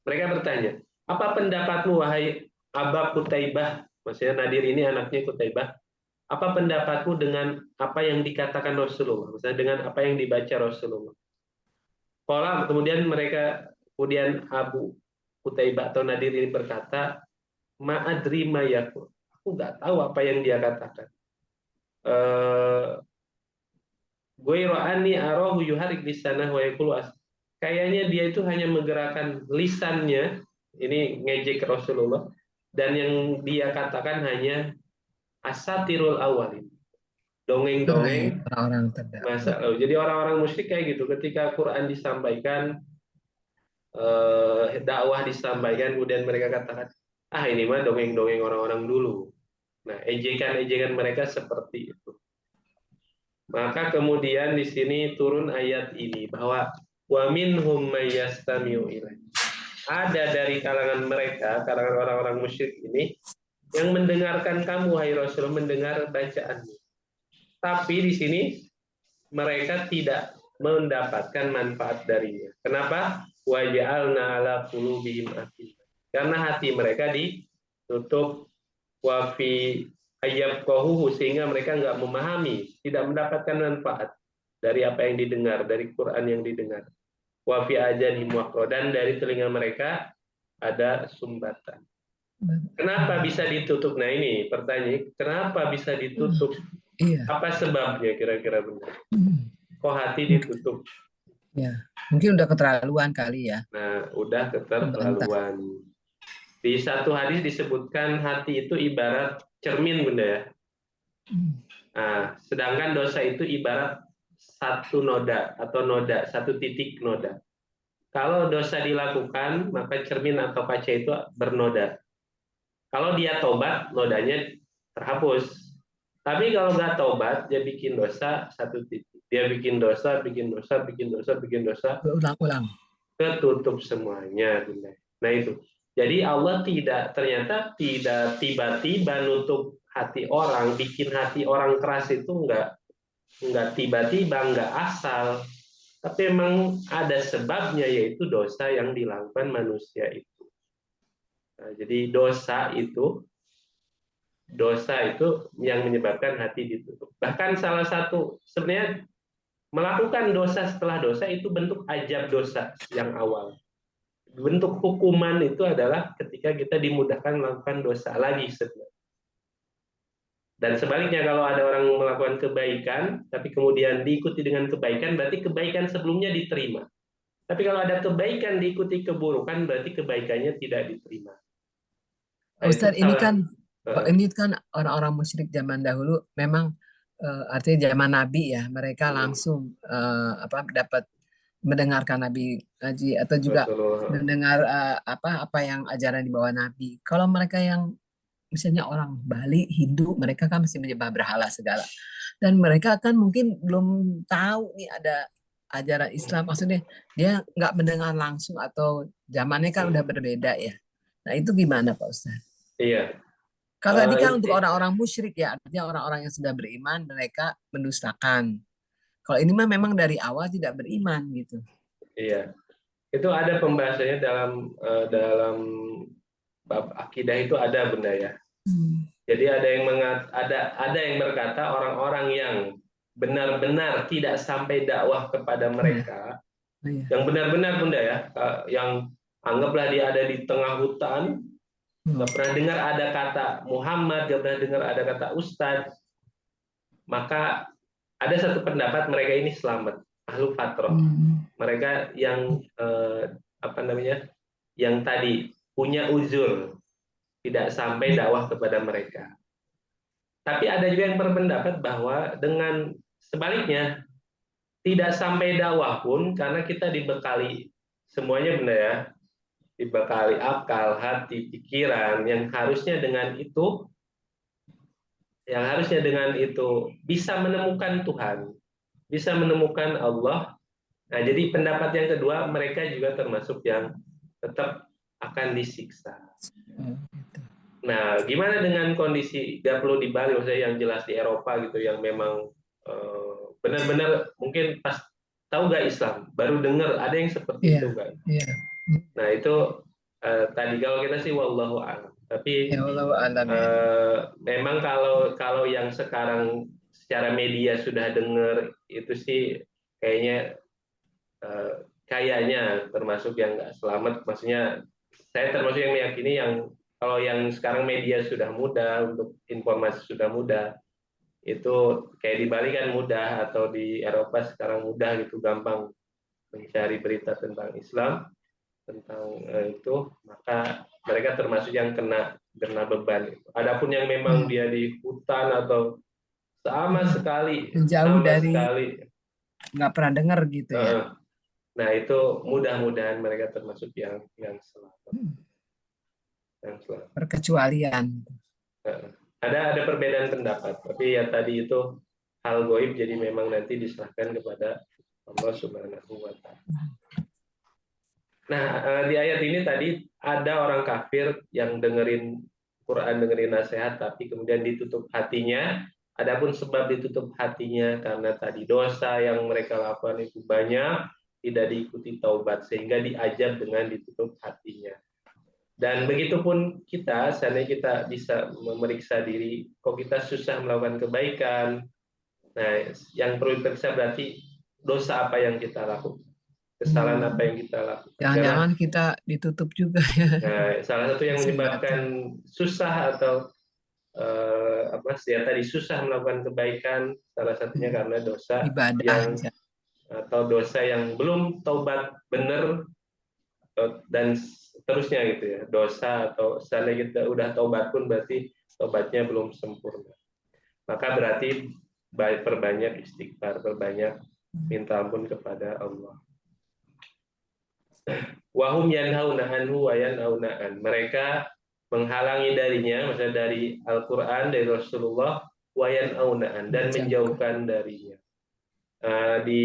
Mereka bertanya, apa pendapatmu wahai Aba Qutaibah? Maksudnya Nadir ini anaknya Qutaibah. Apa pendapatmu dengan apa yang dikatakan Rasulullah? Maksudnya dengan apa yang dibaca Rasulullah. Kemudian Abu Qutaibah atau Nadir ini berkata, ma'adri ma yakul. Aku nggak tahu apa yang dia katakan. Ghairani arahu yuharik lisanah wa yaqulu. Kayaknya dia itu hanya menggerakkan lisannya Ini ngejek Rasulullah. Dan yang dia katakan hanya asatirul awalin. Dongeng-dongeng Orang-orang terdahulu. masa lalu. Jadi orang-orang musyrik kayak gitu. Ketika Quran disampaikan, dakwah disampaikan, kemudian mereka katakan, ini mah dongeng-dongeng orang-orang dulu. Nah, ejekan-ejekan mereka seperti itu. Maka kemudian di sini turun ayat ini bahwa wa minhum may yastami'u ilaik. Ada dari kalangan mereka, kalangan orang-orang musyrik ini yang mendengarkan kamu hai Rasul, mendengar bacaanmu. Tapi di sini mereka tidak mendapatkan manfaat darinya. Kenapa? Wa ja'alna ala qulubihim akinah. Karena hati mereka ditutup, wa fi ayyabqahu, sehingga mereka nggak memahami, tidak mendapatkan manfaat dari apa yang didengar, dari Quran yang didengar. Wa fi ajanihim waqra, dan dari telinga mereka ada sumbatan. Kenapa bisa ditutup? Nah ini pertanyaan, kenapa bisa ditutup? Iya. Apa sebabnya kira-kira benar? Kok hati ditutup? Ya, mungkin udah keterlaluan kali ya. Nah, udah keterlaluan. Di satu hadis disebutkan hati itu ibarat cermin, Bunda ya. Nah, sedangkan dosa itu ibarat satu noda atau noda, satu titik noda. Kalau dosa dilakukan, maka cermin atau kaca itu bernoda. Kalau dia tobat, nodanya terhapus. Tapi kalau nggak tobat, dia bikin dosa satu titik. Dia bikin dosa, bikin dosa, bikin dosa, bikin dosa. Ulang-ulang. Ketutup semuanya. Nah itu. Jadi Allah ternyata tidak tiba-tiba nutup hati orang, bikin hati orang keras itu nggak tiba-tiba, nggak asal. Tapi memang ada sebabnya, yaitu dosa yang dilakukan manusia itu. Nah, jadi dosa itu yang menyebabkan hati ditutup. Bahkan salah satu sebenarnya melakukan dosa setelah dosa itu bentuk ajab dosa yang awal. Bentuk hukuman itu adalah ketika kita dimudahkan melakukan dosa lagi sebenarnya. Dan sebaliknya, kalau ada orang melakukan kebaikan tapi kemudian diikuti dengan kebaikan, berarti kebaikan sebelumnya diterima. Tapi kalau ada kebaikan diikuti keburukan, berarti kebaikannya tidak diterima. Nah, Ustaz, ini kan orang-orang musyrik zaman dahulu memang artinya zaman Nabi ya, mereka langsung dapat mendengarkan Nabi ngaji atau juga mendengar apa yang ajaran di bawah Nabi. Kalau mereka yang misalnya orang Bali, Hindu, mereka kan masih menyembah berhala segala. Dan mereka kan mungkin belum tahu nih ada ajaran Islam. Maksudnya dia nggak mendengar langsung atau zamannya kan udah berbeda ya. Nah itu gimana Pak Ustaz? Iya. Kalau tadi kan untuk orang-orang musyrik ya, artinya orang-orang yang sudah beriman, mereka mendustakan. Kalau ini mah memang dari awal tidak beriman gitu. Iya. Itu ada pembahasannya dalam bab akidah itu ada, Bunda ya. Jadi ada yang berkata orang-orang yang benar-benar tidak sampai dakwah kepada mereka, yang benar-benar, Bunda ya, yang anggaplah dia ada di tengah hutan, nggak pernah dengar ada kata Muhammad, nggak pernah dengar ada kata Ustadz, maka ada satu pendapat mereka ini selamat, ahlu fatrah. Mereka yang yang tadi punya uzur, tidak sampai dakwah kepada mereka. Tapi ada juga yang berpendapat bahwa dengan sebaliknya, tidak sampai dakwah pun, karena kita dibekali semuanya, Bunda ya, dibekali akal, hati, pikiran, yang harusnya dengan itu bisa menemukan Tuhan, bisa menemukan Allah. Nah, jadi pendapat yang kedua, mereka juga termasuk yang tetap akan disiksa. Nah, gimana dengan kondisi, gak perlu di Bali, maksudnya yang jelas di Eropa gitu, yang memang benar-benar mungkin pas tahu gak Islam, baru dengar ada yang seperti itu kan. Nah, itu tadi kalau kita sih wallahu a'lam. Tapi memang kalau yang sekarang secara media sudah dengar itu sih kayaknya termasuk yang nggak selamat. Maksudnya saya termasuk yang meyakini yang kalau yang sekarang media sudah mudah, untuk informasi sudah mudah, itu kayak di Bali kan mudah, atau di Eropa sekarang mudah gitu, gampang mencari berita tentang Islam. tentang itu, maka mereka termasuk yang kena beban. Adapun yang memang dia di hutan atau sama sekali Jauh dari nggak pernah dengar gitu ya. Nah itu mudah-mudahan mereka termasuk yang selamat. Yang selamat. Perkecualian. Ada perbedaan pendapat, tapi ya tadi itu hal goib, jadi memang nanti diserahkan kepada Allah Subhanahu wa Ta'ala. Nah, di ayat ini tadi ada orang kafir yang dengerin Quran, dengerin nasihat, tapi kemudian ditutup hatinya. Adapun sebab ditutup hatinya karena tadi dosa yang mereka lakukan itu banyak, tidak diikuti taubat, sehingga diajar dengan ditutup hatinya. Dan begitupun kita, seandainya kita bisa memeriksa diri, kok kita susah melakukan kebaikan. Nah, yang perlu diperiksa berarti dosa apa yang kita lakukan. Kesalahan apa yang kita lakukan. Jangan-jangan kita ditutup juga ya. Nah, salah satu yang menyebabkan susah atau ya tadi susah melakukan kebaikan, salah satunya karena dosa ibadah atau dosa yang belum taubat benar dan seterusnya gitu ya. Dosa atau seandainya kita udah taubat pun berarti taubatnya belum sempurna. Maka berarti perbanyak istighfar, perbanyak minta ampun kepada Allah. Wahum yanhauna anhu wa yanhauna an. Mereka menghalangi darinya, maksudnya dari Al-Qur'an, dari Rasulullah, wa yanhauna an, dan menjauhkan darinya. Di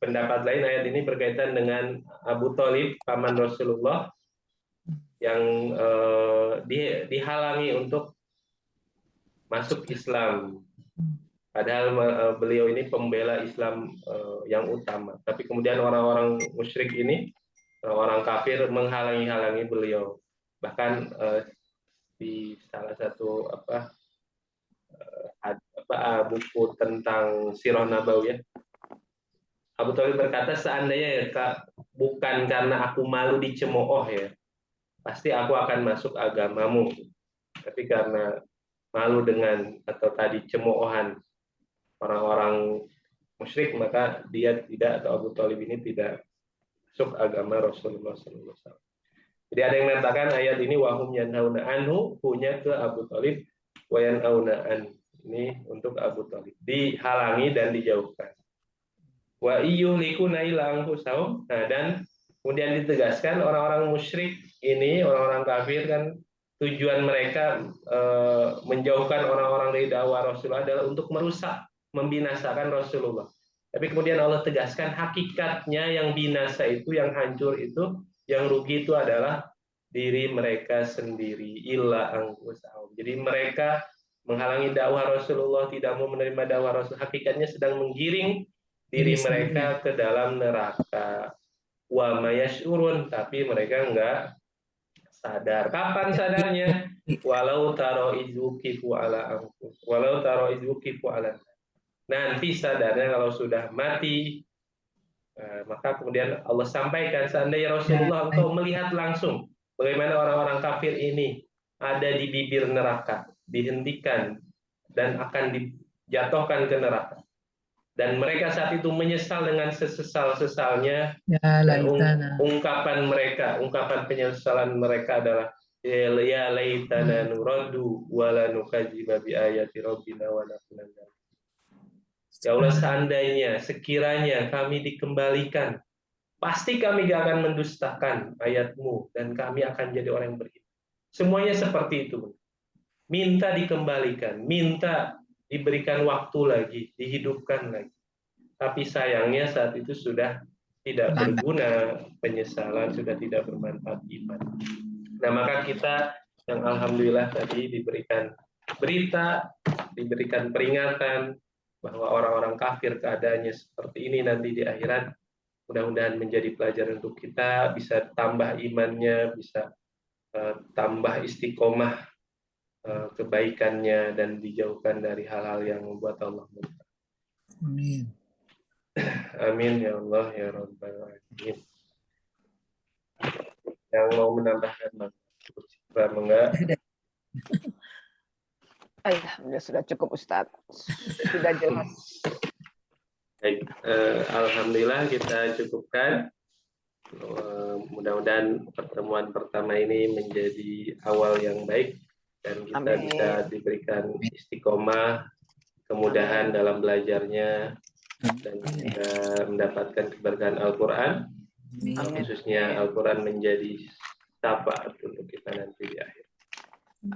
pendapat lain ayat ini berkaitan dengan Abu Thalib, paman Rasulullah, yang dihalangi untuk masuk Islam. Padahal beliau ini pembela Islam yang utama. Tapi kemudian orang-orang musyrik ini, orang kafir menghalangi beliau. Bahkan di salah satu buku tentang Sirah Nabawiyah, Abu Thalib berkata, seandainya ya bukan karena aku malu dicemooh ya, pasti aku akan masuk agamamu. Tapi karena malu dengan atau tadi cemoohan orang-orang musyrik, maka dia tidak, atau Abu Thalib ini tidak masuk agama Rasulullah SAW. Jadi ada yang mengatakan ayat ini wahum yanhauna anhu, punya ke Abu Thalib, wa yanhauna an, ini untuk Abu Thalib, dihalangi dan dijauhkan. Wa iyyuhlikuna illa anfusahum. Nah, dan kemudian ditegaskan orang-orang musyrik ini, orang-orang kafir kan, tujuan mereka menjauhkan orang-orang dari dakwah Rasulullah adalah untuk merusak, membinasakan Rasulullah. Tapi kemudian Allah tegaskan hakikatnya yang binasa itu, yang hancur itu, yang rugi itu adalah diri mereka sendiri. Illa anfusahum. Jadi mereka menghalangi dakwah Rasulullah, tidak mau menerima dakwah Rasul, hakikatnya sedang menggiring diri mereka ke dalam neraka. Wa mayasyurun, tapi mereka enggak sadar. Kapan sadarnya? Walau taro izukifu ala anfus. Walau taro izukifu ala. Nanti sadarnya kalau sudah mati. Maka kemudian Allah sampaikan, seandainya Rasulullah engkau melihat langsung bagaimana orang-orang kafir ini ada di bibir neraka, dihentikan dan akan dijatuhkan ke neraka. Dan mereka saat itu menyesal dengan sesesal-sesalnya. Ungkapan penyesalan mereka adalah ya laitana nuraddu wa la nukadziba bi ayati rabbina wa nakuna. Ya Allah, seandainya, sekiranya kami dikembalikan, pasti kami gak akan mendustakan ayat-Mu dan kami akan jadi orang yang beriman. Semuanya seperti itu. Minta dikembalikan, minta diberikan waktu lagi, dihidupkan lagi. Tapi sayangnya saat itu sudah tidak berguna, penyesalan sudah tidak bermanfaat iman. Nah, maka kita yang alhamdulillah tadi diberikan berita, diberikan peringatan bahwa orang-orang kafir keadaannya seperti ini nanti di akhirat, mudah-mudahan menjadi pelajaran untuk kita, bisa tambah imannya, bisa tambah istiqomah kebaikannya, dan dijauhkan dari hal-hal yang membuat Allah murka. Amin. Amin ya Allah ya Rabbal Alamin. Yang mau menambahkan enggak? Alhamdulillah sudah cukup Ustadz. Sudah jelas. Baik, alhamdulillah kita cukupkan. Mudah-mudahan pertemuan pertama ini menjadi awal yang baik dan kita Amin. bisa diberikan istiqomah, kemudahan dalam belajarnya, dan kita mendapatkan keberkahan Al-Quran, Amin. khususnya Al-Quran menjadi syafaat untuk kita nanti di akhir.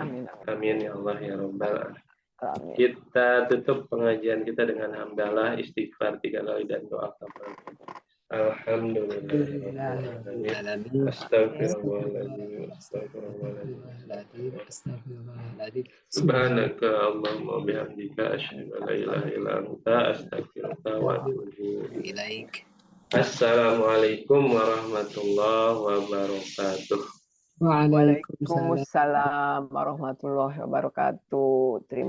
Amin. Amin ya Allah ya Rabbal Alamin. Amin. Kita tutup pengajian kita dengan hamdalah, istighfar 3 kali dan doa kafaratul. Alhamdulillah. Astagfirullahaladzim. Subhanaka Allahumma bihamdika asyhadu an la ilaha illa anta astaghfiruka wa atubu ilaik. Assalamualaikum warahmatullahi wabarakatuh. Waalaikumsalam warahmatullahi wabarakatuh. Terima